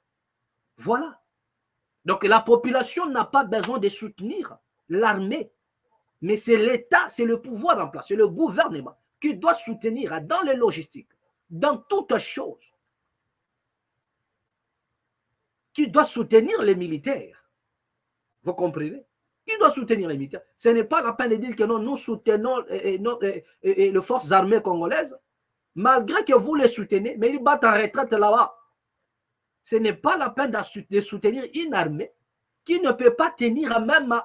[SPEAKER 2] Voilà. Donc la population n'a pas besoin de soutenir l'armée, mais c'est l'État, c'est le pouvoir en place, c'est le gouvernement qui doit soutenir dans les logistiques, dans toutes choses, qui doit soutenir les militaires. Vous comprenez? Qui doit soutenir les militaires? Ce n'est pas la peine de dire que non, nous soutenons les forces armées congolaises, malgré que vous les soutenez, mais ils battent en retraite là-bas. Ce n'est pas la peine de soutenir une armée qui ne peut pas tenir même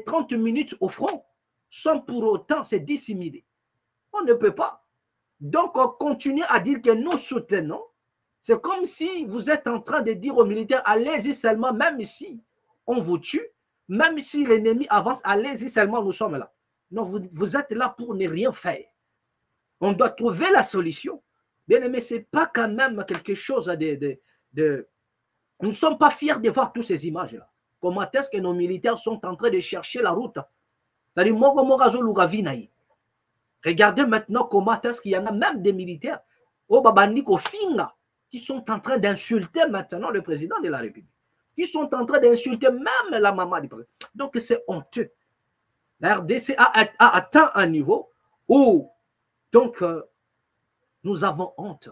[SPEAKER 2] 30 minutes au front sans pour autant se dissimuler. On ne peut pas. Donc, on continue à dire que nous soutenons. C'est comme si vous êtes en train de dire aux militaires, allez-y seulement, même si on vous tue, même si l'ennemi avance, allez-y seulement, nous sommes là. Non, vous êtes là pour ne rien faire. On doit trouver la solution. Bien aimé, ce n'est pas quand même quelque chose de... Nous ne sommes pas fiers de voir toutes ces images-là. Comment est-ce que nos militaires sont en train de chercher la route? C'est-à-dire, regardez maintenant comment est-ce qu'il y en a même des militaires au Babandiko Finga qui sont en train d'insulter maintenant le président de la République, qui sont en train d'insulter même la maman du président. Donc c'est honteux. La RDC a atteint un niveau où donc nous avons honte.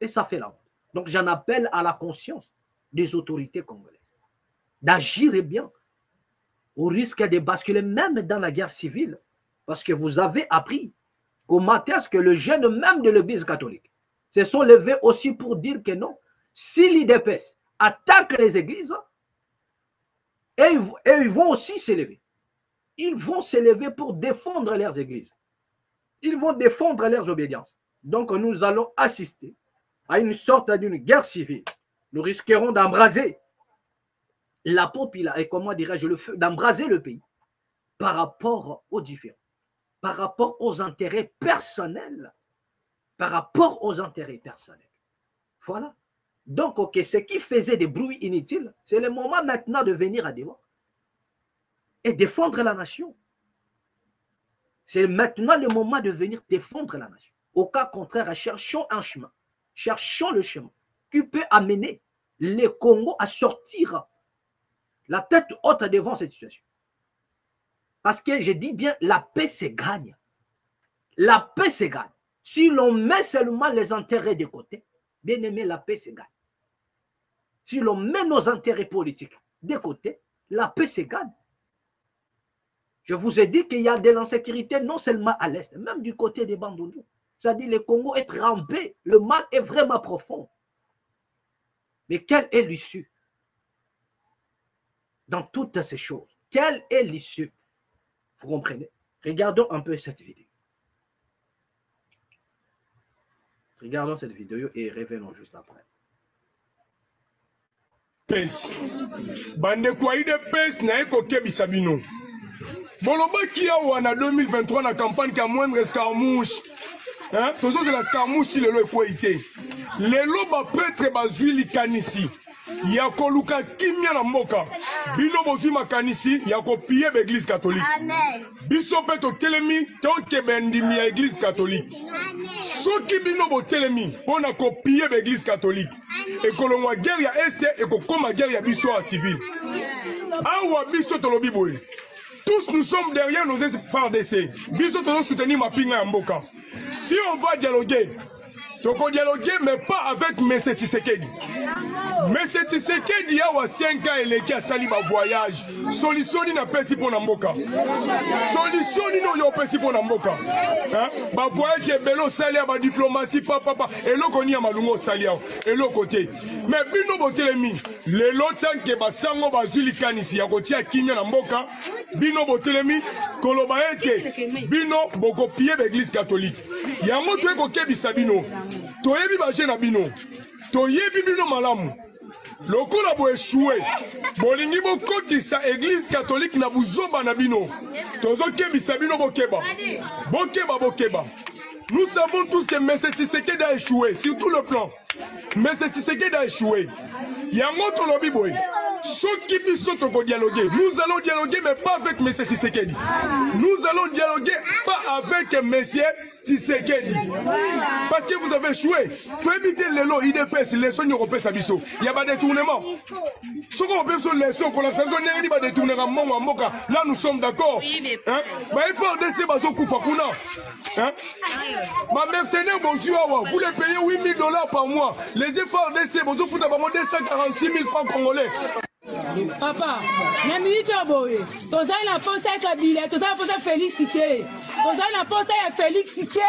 [SPEAKER 2] Et ça fait la honte. Donc j'en appelle à la conscience des autorités congolaises d'agir bien au risque de basculer même dans la guerre civile. Parce que vous avez appris comment est-ce que le jeune même de l'Église catholique se sont levés aussi pour dire que non, si l'IDPS attaque les églises, et ils vont aussi s'élever. Ils vont s'élever pour défendre leurs églises. Ils vont défendre leurs obédiences. Donc nous allons assister à une sorte d'une guerre civile. Nous risquerons d'embraser la population, et comment dirais-je, le feu, d'embraser le pays par rapport aux différents, par rapport aux intérêts personnels, Voilà. Donc, ok, ce qui faisait des bruits inutiles, c'est le moment maintenant de venir à débat et défendre la nation. C'est maintenant le moment de venir défendre la nation. Au cas contraire, cherchons un chemin. Cherchons le chemin qui peut amener le Congo à sortir la tête haute devant cette situation. Parce que je dis bien, la paix se gagne. La paix se gagne. Si l'on met seulement les intérêts de côté, bien aimé, la paix se gagne. Si l'on met nos intérêts politiques de côté, la paix se gagne. Je vous ai dit qu'il y a de l'insécurité non seulement à l'est, même du côté des Bandundu. C'est-à-dire le Congo est trempé, le mal est vraiment profond. Mais quelle est l'issue dans toutes ces choses? Quelle est l'issue? Vous comprenez? Regardons un peu cette vidéo. Regardons cette vidéo et revenons juste après.
[SPEAKER 3] Bande kwa ide pes na eko kebisa bino. Boloba kia wana 2023 na campagne ka moindre escarmouche. Hein? Tozo de la escarmouche lelo eko ite. Lelo ba petre bazwili kanisi. Ya koluka kimia na mboka. Bino bozi makanisi ya kopie be église catholique. Amen. Biso peto telemi tonke bendimi ya église catholique. Soki bino bo telemi pona kopie be église catholique. Et kolongwa guerre ya este et kokoma guerre ya biso a civil. Awa biso tolobi boye. Tous nous sommes derrière nos FARDC. Biso tolo soutenir ma pinga ya mboka. Si on va dialoguer, toko dialoguer mais pas avec M. Tshisekedi. M. Tshisekedi a 5 ans eleki asali ba voyage. Solution ni na pesi pona mboka. Solution ni no yo pesi pona mboka. Hein? Ba voyage belo sali ba diplomatie papa eloko ni ya malungo sali ya eloko te. Mais bino botelemi lelo tanke basango bazuli kanisi ya kotia kimia na mboka bino botelemi koloba ete bino boko pied l'église catholique. Yango to eko kebisa bino. Toyebi baje na bino. Toyebi bino malamu. Lokola bo échoué. Bolingi bo kotisa église catholique na buzoba na bino. Tozo kebisa bino bokeba. Bokeba. Nous savons tous que M. Tshisekedi a échoué sur tout le plan. M. Tshisekedi a échoué. Yango to lobi boy. Nous allons dialoguer, mais pas avec M. Tshisekedi. Nous allons dialoguer, pas avec M. Tshisekedi. Parce que vous avez échoué. Pour éviter les lots IDPS, les soins européens, il y a pas de détournement. Ce qu'on peut faire, les soins pour la saison, il y a pas de détournement. Là, nous sommes d'accord. Il faut laisser Bazo Koufakuna. Ma mercenaire, bonjour, vous les payez $8 000 par mois. Les efforts d'essai, bonjour, vous avez 246 000 francs congolais.
[SPEAKER 4] Papa, na minute boye, tozali na posa Kabila, tozali na posa Félix Tshisekedi. Tozali na posa ya Félix Tshisekedi,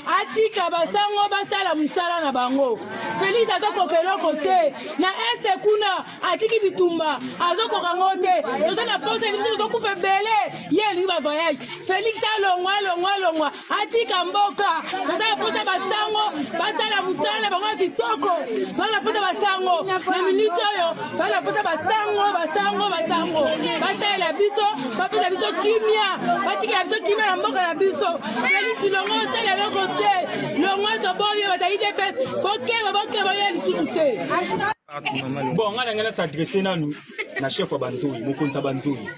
[SPEAKER 4] atika basango basala musala na bango. Félix azokokelo kote, na este kuna atiki bitumba, azokokango te. Tozali na posa biso tozokufa bele, ye li ba voyage. Félix alongwa, atika mboka. Tozali na posa basango, basala musala na bango kitoko. Tozali na posa basango, na minute oyo, tozali na posa basango. Basango batala biso bapesa biso kimia batika biso kimia na mboka na biso Félix longo sala loko te longo to boye bataide pet bokeba ye lisusu te.
[SPEAKER 5] Bon ngana ngana s'adresser nanu na chef wa banzoi mokonza banzoi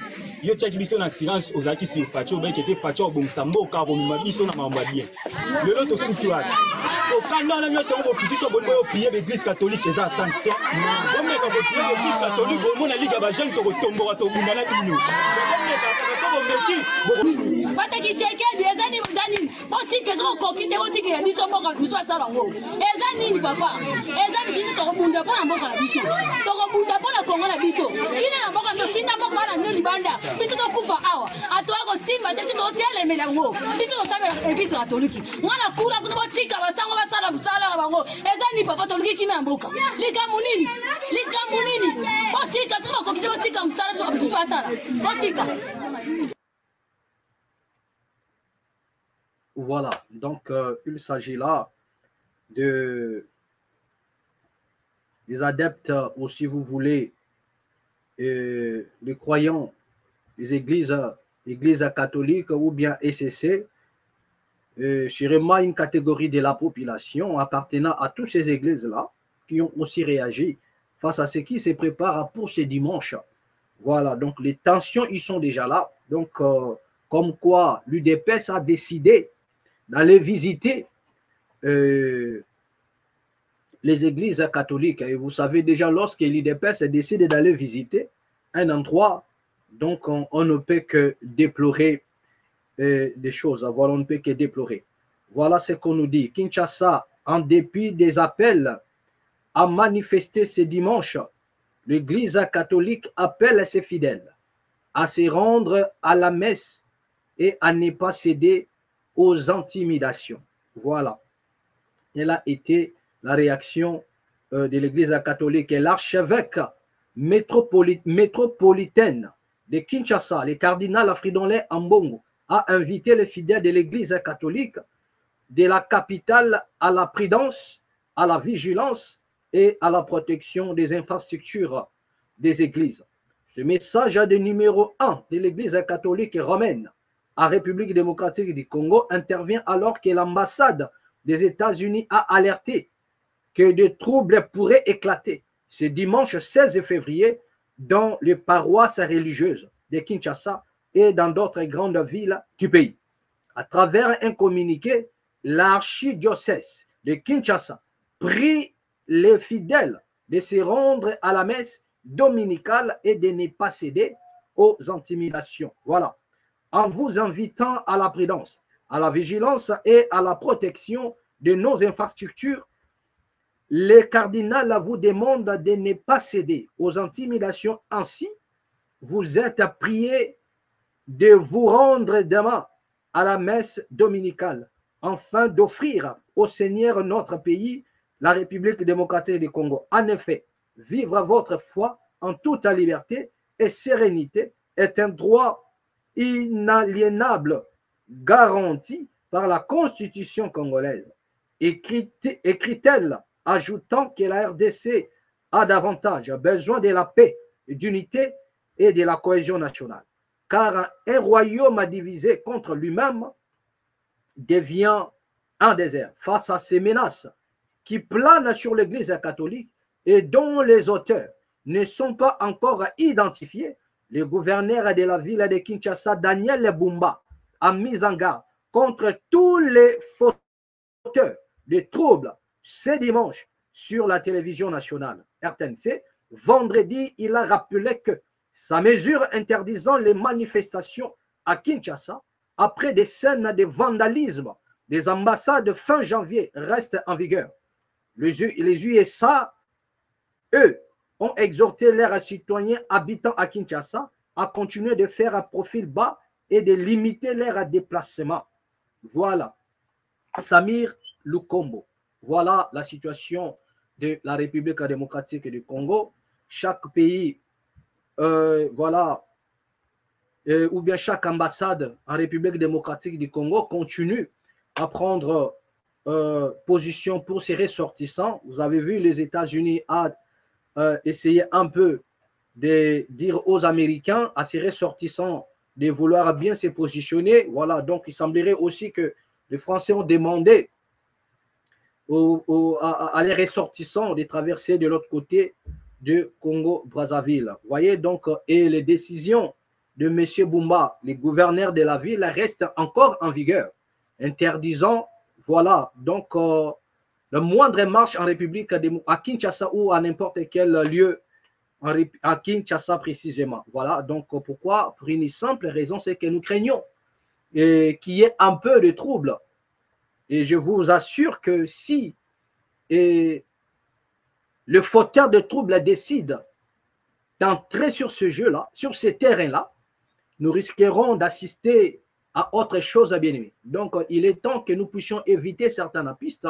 [SPEAKER 5] yo tchaki biso na silence ozaki sur facho ba qui était facho bon samboka ko biso na mamba bien lelo to sukiwa au kanda na nyoso ko pitito bon boyo prier l'église catholique eza sans temps bon mais ko prier l'église catholique bon na liga ba jeune to ko tombo to bunda na bino
[SPEAKER 6] bataki cheke ezani mudani otike zo kokite otike ya biso mboka biso atala ngo ezani papa ezani biso to bunda pa mboka biso to bunda pa na Kongo na biso ina na mboka ndotinda mboka na neli banda biso to kufa awa atoa ko simba te to tele melango biso to sabe église catholique mwana kula kuto botika basango basala busala bango ezani papa to liki kima mboka likamunini botika to kokite botika msala to biso atala botika.
[SPEAKER 2] Voilà, donc il s'agit là des adeptes, ou si vous voulez, des croyants des églises catholiques ou bien SCC, sûrement une catégorie de la population appartenant à toutes ces églises-là qui ont aussi réagi face à ce qui se prépare pour ce dimanche. Voilà, donc les tensions, ils sont déjà là. Donc, comme quoi l'UDPS a décidé d'aller visiter les églises catholiques. Et vous savez déjà, lorsque l'UDPS décide d'aller visiter un endroit, donc on ne peut que déplorer des choses. Voilà, on ne peut que déplorer. Voilà ce qu'on nous dit. Kinshasa, en dépit des appels à manifester ce dimanche, l'Église catholique appelle ses fidèles à se rendre à la messe et à ne pas céder aux intimidations. Voilà. Elle a été la réaction de l'Église catholique et l'archevêque métropolitaine de Kinshasa, le cardinal Fridolin Ambongo, a invité les fidèles de l'Église catholique de la capitale à la prudence, à la vigilance et à la protection des infrastructures des églises. Ce message de numéro 1 de l'Église catholique romaine en République démocratique du Congo intervient alors que l'ambassade des États-Unis a alerté que des troubles pourraient éclater ce dimanche 16 février dans les paroisses religieuses de Kinshasa et dans d'autres grandes villes du pays. À travers un communiqué, l'archidiocèse de Kinshasa prie les fidèles de se rendre à la messe dominicale et de ne pas céder aux intimidations. Voilà. En vous invitant à la prudence, à la vigilance et à la protection de nos infrastructures, les cardinals vous demandent de ne pas céder aux intimidations. Ainsi, vous êtes priés de vous rendre demain à la messe dominicale, afin d'offrir au Seigneur notre pays, la République démocratique du Congo. En effet, vivre votre foi en toute liberté et sérénité est un droit inaliénable garanti par la Constitution congolaise. Écrit-elle, ajoutant que la RDC a davantage besoin de la paix, d'unité et de la cohésion nationale. Car un royaume divisé contre lui-même devient un désert face à ces menaces qui planent sur l'Église catholique et dont les auteurs ne sont pas encore identifiés. Le gouverneur de la ville de Kinshasa, Daniel Bumba, a mis en garde contre tous les fauteurs de troubles ce dimanche sur la télévision nationale RTNC. Vendredi, il a rappelé que sa mesure interdisant les manifestations à Kinshasa après des scènes de vandalisme des ambassades fin janvier reste en vigueur. Les USA, eux, ont exhorté leurs citoyens habitant à Kinshasa à continuer de faire un profil bas et de limiter leurs déplacements. Voilà. Samir Lukombo. Voilà la situation de la République démocratique du Congo. Chaque pays, voilà, ou bien chaque ambassade en République démocratique du Congo continue à prendre position pour ses ressortissants. Vous avez vu, les États-Unis a essayé un peu de dire aux Américains, à ses ressortissants, de vouloir bien se positionner. Voilà, donc il semblerait aussi que les Français ont demandé à les ressortissants de traverser de l'autre côté de Congo-Brazzaville. Vous voyez donc, et les décisions de M. Bumba, le gouverneur de la ville, restent encore en vigueur, interdisant, voilà, donc la moindre marche en République à Kinshasa ou à n'importe quel lieu à Kinshasa précisément. Voilà, donc pourquoi? Pour une simple raison, c'est que nous craignons qu'il y ait un peu de trouble. Et je vous assure que si le fauteur de trouble décide d'entrer sur ce jeu-là, sur ces terrains-là, nous risquerons d'assister à autre chose, bien aimé. Donc, il est temps que nous puissions éviter certaines pistes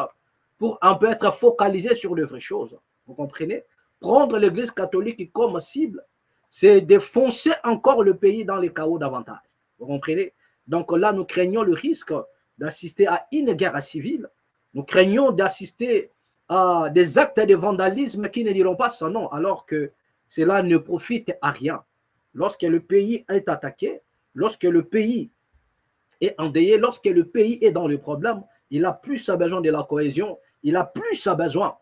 [SPEAKER 2] pour un peu être focalisés sur de vraies choses. Vous comprenez? Prendre l'Église catholique comme cible, c'est défoncer encore le pays dans les chaos davantage. Vous comprenez? Donc là, nous craignons le risque d'assister à une guerre civile. Nous craignons d'assister à des actes de vandalisme qui ne diront pas son nom, alors que cela ne profite à rien. Lorsque le pays est attaqué, lorsque le pays est endeuillé, lorsque le pays est dans le problème, il a plus besoin de la cohésion, il a plus besoin,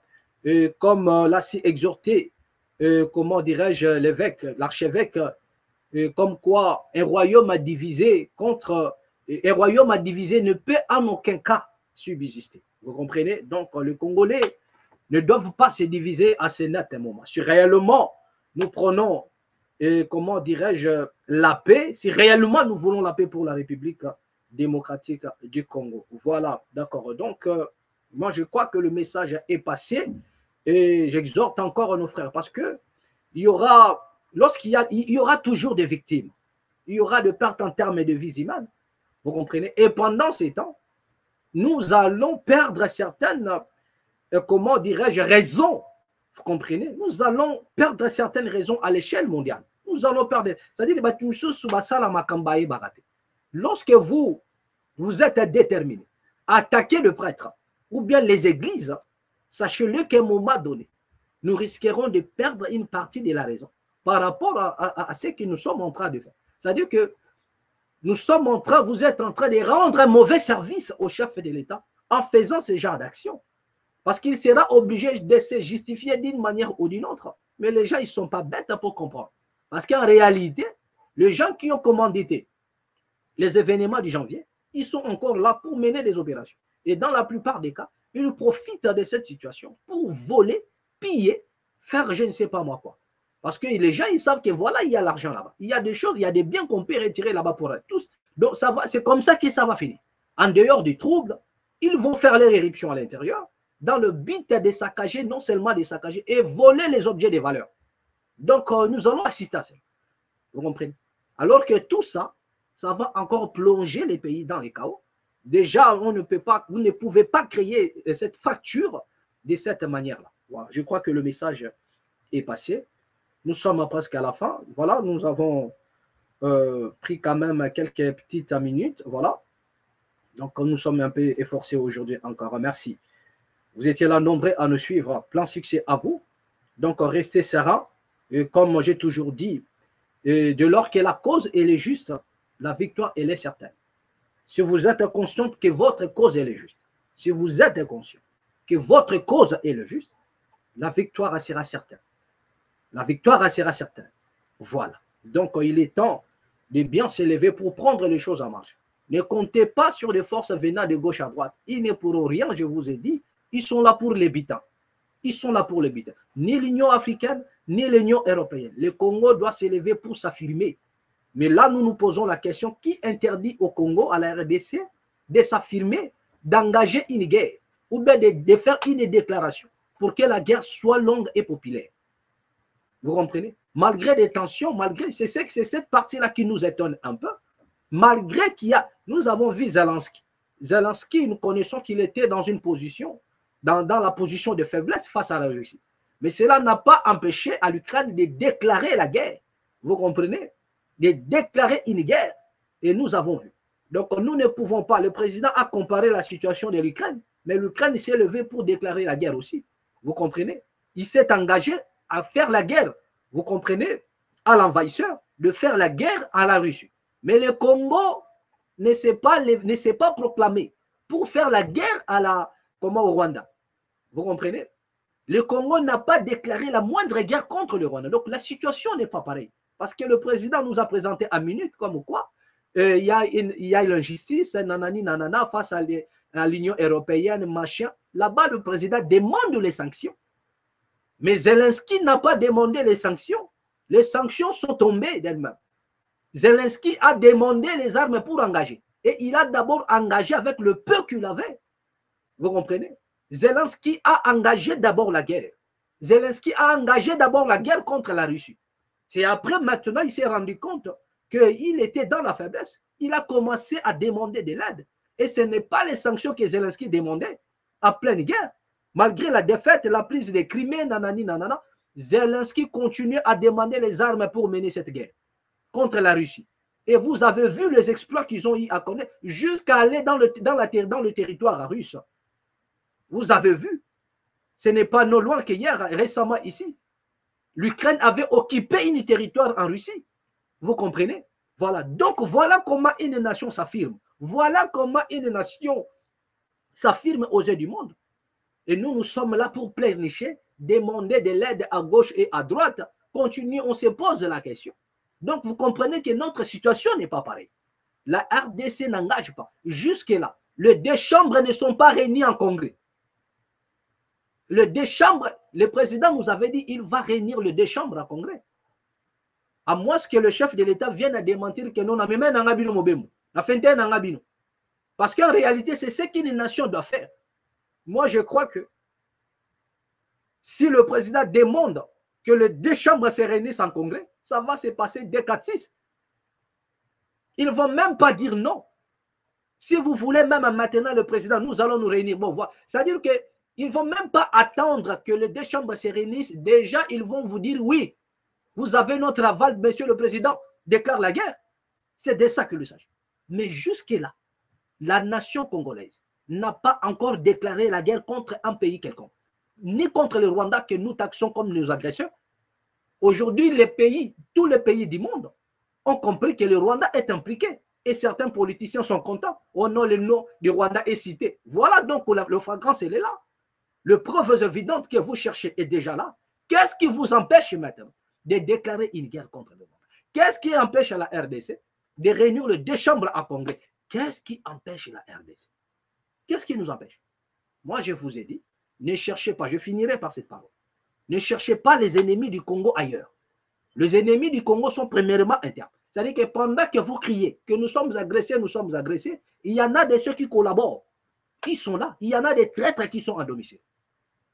[SPEAKER 2] comme l'a si exhorté, comment dirais-je, l'évêque, l'archevêque, comme quoi un royaume divisé ne peut en aucun cas subsister. Vous comprenez? Donc, les Congolais ne doivent pas se diviser à ce net moment. Si réellement nous prenons, comment dirais-je, la paix, si réellement nous voulons la paix pour la République démocratique du Congo. Voilà, d'accord. Donc, moi, je crois que le message est passé et j'exhorte encore nos frères parce que il y aura, il y aura toujours des victimes. Il y aura des pertes en termes de vies humaines. Vous comprenez? Et pendant ces temps, nous allons perdre certaines, comment dirais-je, raisons. Vous comprenez? Nous allons perdre certaines raisons à l'échelle mondiale. Nous allons perdre. C'est-à-dire, lorsque vous êtes déterminé à attaquer le prêtre ou bien les églises, sachez-le qu'à un moment donné, nous risquerons de perdre une partie de la raison par rapport à ce que nous sommes en train de faire. C'est-à-dire que nous sommes en train, vous êtes en train de rendre un mauvais service au chef de l'État en faisant ce genre d'action. Parce qu'il sera obligé de se justifier d'une manière ou d'une autre. Mais les gens, ils ne sont pas bêtes pour comprendre. Parce qu'en réalité, les gens qui ont commandité les événements du janvier, ils sont encore là pour mener des opérations. Et dans la plupart des cas, ils profitent de cette situation pour voler, piller, faire je ne sais pas moi quoi. Parce que les gens, ils savent que voilà, il y a l'argent là-bas. Il y a des choses, il y a des biens qu'on peut retirer là-bas pour tous. Donc, c'est comme ça que ça va finir. En dehors du trouble, Ils vont faire leur éruption à l'intérieur dans le but de saccager, non seulement de saccager, et voler les objets de valeur. Donc, nous allons assister à ça. Vous comprenez? Alors que tout ça, ça va encore plonger les pays dans les chaos. Déjà, vous ne pouvez pas créer cette fracture de cette manière-là. Voilà. Je crois que le message est passé. Nous sommes presque à la fin. Voilà, nous avons pris quand même quelques petites minutes. Voilà. Donc, nous sommes un peu efforcés aujourd'hui encore. Merci. Vous étiez là nombreux à nous suivre. Plein succès à vous. Donc, restez serein. Et comme j'ai toujours dit, de lors que la cause elle est juste, la victoire elle est certaine. Si vous êtes conscient que votre cause elle est juste, si vous êtes conscient que votre cause est le juste, la victoire sera certaine. La victoire sera certaine. Voilà. Donc, il est temps de bien s'élever pour prendre les choses en marche. Ne comptez pas sur les forces venant de gauche à droite. Ils ne pourront rien, je vous ai dit. Ils sont là pour les butins. Ils sont là pour les butins. Ni l'Union africaine, ni l'Union européenne. Le Congo doit s'élever pour s'affirmer. Mais là, nous nous posons la question, qui interdit au Congo, à la RDC, de s'affirmer, d'engager une guerre, ou bien de faire une déclaration pour que la guerre soit longue et populaire? Vous comprenez? Malgré des tensions, malgré, c'est cette partie-là qui nous étonne un peu. Malgré qu'il y a, nous avons vu Zelensky. Zelensky, nous connaissons qu'il était dans une position, dans la position de faiblesse face à la Russie. Mais cela n'a pas empêché à l'Ukraine de déclarer la guerre. Vous comprenez? De déclarer une guerre. Et nous avons vu. Donc nous ne pouvons pas, le président a comparé la situation de l'Ukraine, mais l'Ukraine s'est levée pour déclarer la guerre aussi. Vous comprenez? Il s'est engagé à faire la guerre, vous comprenez, à l'envahisseur, de faire la guerre à la Russie. Mais le Congo ne s'est pas proclamé pour faire la guerre au Rwanda. Vous comprenez? Le Congo n'a pas déclaré la moindre guerre contre le Rwanda. Donc la situation n'est pas pareille. Parce que le président nous a présenté à minute comme quoi il y a l'injustice, nanani, nanana, face à l'Union européenne, machin. Là-bas, le président demande les sanctions. Mais Zelensky n'a pas demandé les sanctions. Les sanctions sont tombées d'elles-mêmes. Zelensky a demandé les armes pour engager. Et il a d'abord engagé avec le peu qu'il avait. Vous comprenez? Zelensky a engagé d'abord la guerre. Zelensky a engagé d'abord la guerre contre la Russie. C'est après, maintenant, il s'est rendu compte qu'il était dans la faiblesse. Il a commencé à demander de l'aide. Et ce n'est pas les sanctions que Zelensky demandait à pleine guerre. Malgré la défaite, la prise de Crimée, nanani, nanana, Zelensky continue à demander les armes pour mener cette guerre contre la Russie. Et vous avez vu les exploits qu'ils ont eu à connaître jusqu'à aller dans le territoire russe. Vous avez vu. Ce n'est pas non loin qu'hier, récemment ici, l'Ukraine avait occupé un territoire en Russie. Vous comprenez? Voilà. Donc, voilà comment une nation s'affirme. Voilà comment une nation s'affirme aux yeux du monde. Et nous sommes là pour pleurnicher, demander de l'aide à gauche et à droite. Continue, on se pose la question. Donc, vous comprenez que notre situation n'est pas pareille. La RDC n'engage pas. Jusque-là, les deux chambres ne sont pas réunies en congrès. Le deux chambres, le président nous avait dit qu'il va réunir le deux chambres en congrès. À moins que le chef de l'État vienne à démentir que non, parce qu'en réalité, c'est ce qu'une nation doit faire. Moi, je crois que si le président demande que les deux chambres se réunissent en congrès, ça va se passer dès 4-6. Ils ne vont même pas dire non. Si vous voulez même maintenant le président, nous allons nous réunir. Bon, voilà. C'est-à-dire qu'ils ne vont même pas attendre que les deux chambres se réunissent. Déjà, ils vont vous dire oui. Vous avez notre aval, monsieur le président, déclare la guerre. C'est de ça que le sache. Mais jusque-là, la nation congolaise n'a pas encore déclaré la guerre contre un pays quelconque, ni contre le Rwanda que nous taxons comme nos agresseurs. Aujourd'hui, tous les pays du monde ont compris que le Rwanda est impliqué et certains politiciens sont contents. Oh non, le nom du Rwanda est cité. Voilà donc le flagrance, elle est là. Le preuve évidente que vous cherchez est déjà là. Qu'est-ce qui vous empêche maintenant de déclarer une guerre contre le Rwanda? Qu'est-ce qui empêche la RDC de réunir les deux chambres à congrès? Qu'est-ce qui empêche la RDC? Qu'est-ce qui nous empêche? Moi, je vous ai dit, ne cherchez pas, je finirai par cette parole. Ne cherchez pas les ennemis du Congo ailleurs. Les ennemis du Congo sont premièrement internes. C'est-à-dire que pendant que vous criez que nous sommes agressés, il y en a de ceux qui collaborent qui sont là. Il y en a des traîtres qui sont en domicile.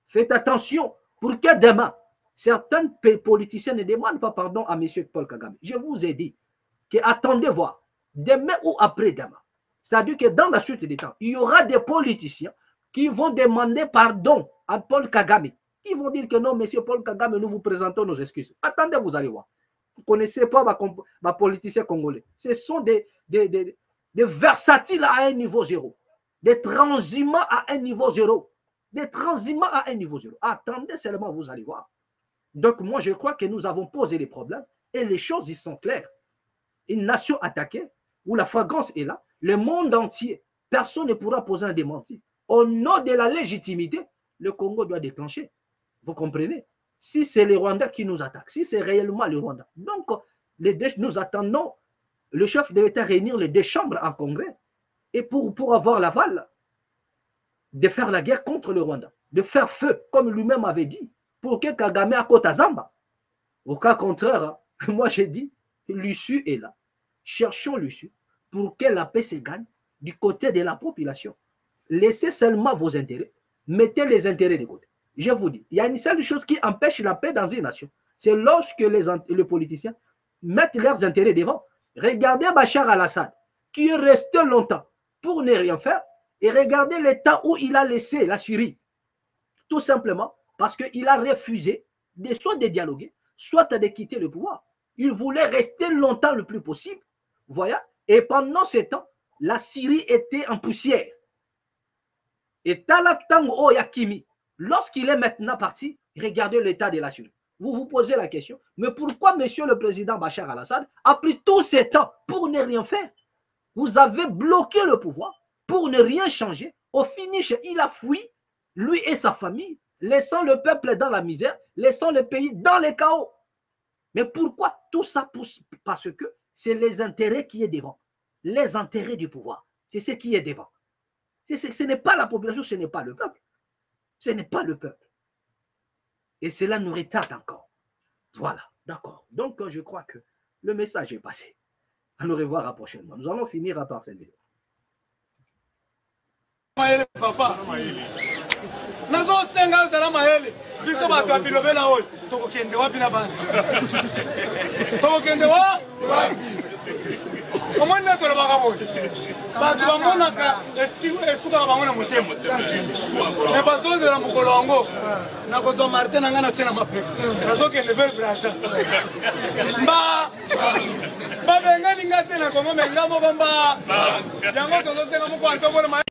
[SPEAKER 2] Faites attention pour que demain, certains politiciens ne demandent pas pardon à M. Paul Kagame. Je vous ai dit que attendez voir, demain ou après-demain. C'est-à-dire que dans la suite des temps, il y aura des politiciens qui vont demander pardon à Paul Kagame. Ils vont dire que non, M. Paul Kagame, nous vous présentons nos excuses. Attendez, vous allez voir. Vous ne connaissez pas ma politicien congolais. Ce sont des versatiles à un niveau zéro. Des transhumants à un niveau zéro. Des transhumants à un niveau zéro. Attendez seulement, vous allez voir. Donc, moi, je crois que nous avons posé les problèmes et les choses, ils sont claires. Une nation attaquée, où la fragrance est là, le monde entier, personne ne pourra poser un démenti. Au nom de la légitimité, le Congo doit déclencher. Vous comprenez? Si c'est les Rwandais qui nous attaquent, si c'est réellement les Rwandais. Donc, nous attendons le chef de l'État réunir les deux chambres en congrès et pour avoir l'aval de faire la guerre contre le Rwanda, de faire feu, comme lui-même avait dit, pour que Kagame à Kota Zamba. Au cas contraire, moi j'ai dit, l'issue est là. Cherchons l'issue pour que la paix se gagne du côté de la population. Laissez seulement vos intérêts, mettez les intérêts de côté. Je vous dis, il y a une seule chose qui empêche la paix dans une nation. C'est lorsque les politiciens mettent leurs intérêts devant. Regardez Bachar al-Assad, qui est resté longtemps pour ne rien faire, et regardez l'état où il a laissé la Syrie. Tout simplement parce qu'il a refusé soit de dialoguer, soit de quitter le pouvoir. Il voulait rester longtemps le plus possible. Voyez, et pendant ce temps, la Syrie était en poussière. Et Talatango Yakimi, lorsqu'il est maintenant parti, regardez l'état de la Syrie. Vous vous posez la question, mais pourquoi monsieur le président Bachar al-Assad a pris tout ce temps pour ne rien faire? Vous avez bloqué le pouvoir pour ne rien changer. Au finish, il a fui, lui et sa famille, laissant le peuple dans la misère, laissant le pays dans le chaos. Mais pourquoi tout ça? Parce que c'est les intérêts qui est devant. Les intérêts du pouvoir. C'est ce qui est devant. Ce n'est pas la population, ce n'est pas le peuple. Ce n'est pas le peuple. Et cela nous retarde encore. Voilà, d'accord. Donc, je crois que le message est passé. À nous revoir prochainement. Nous allons finir par cette vidéo.
[SPEAKER 3] Papa. Nazo senga zala mahele. Biso ba kabilobela oyo. Tokokende wapi na bana? Tokokende wa? Comment est-ce que le bagabon? Batu bamonaka esuka bangona motemo. Ne bazo zela mukolongo. Na kozo Martin nga na tsena mapeka. Nazo ke level brasa. Ba benga ninga tena komo menga mo bamba. Yango tozo senga mo kwanto bona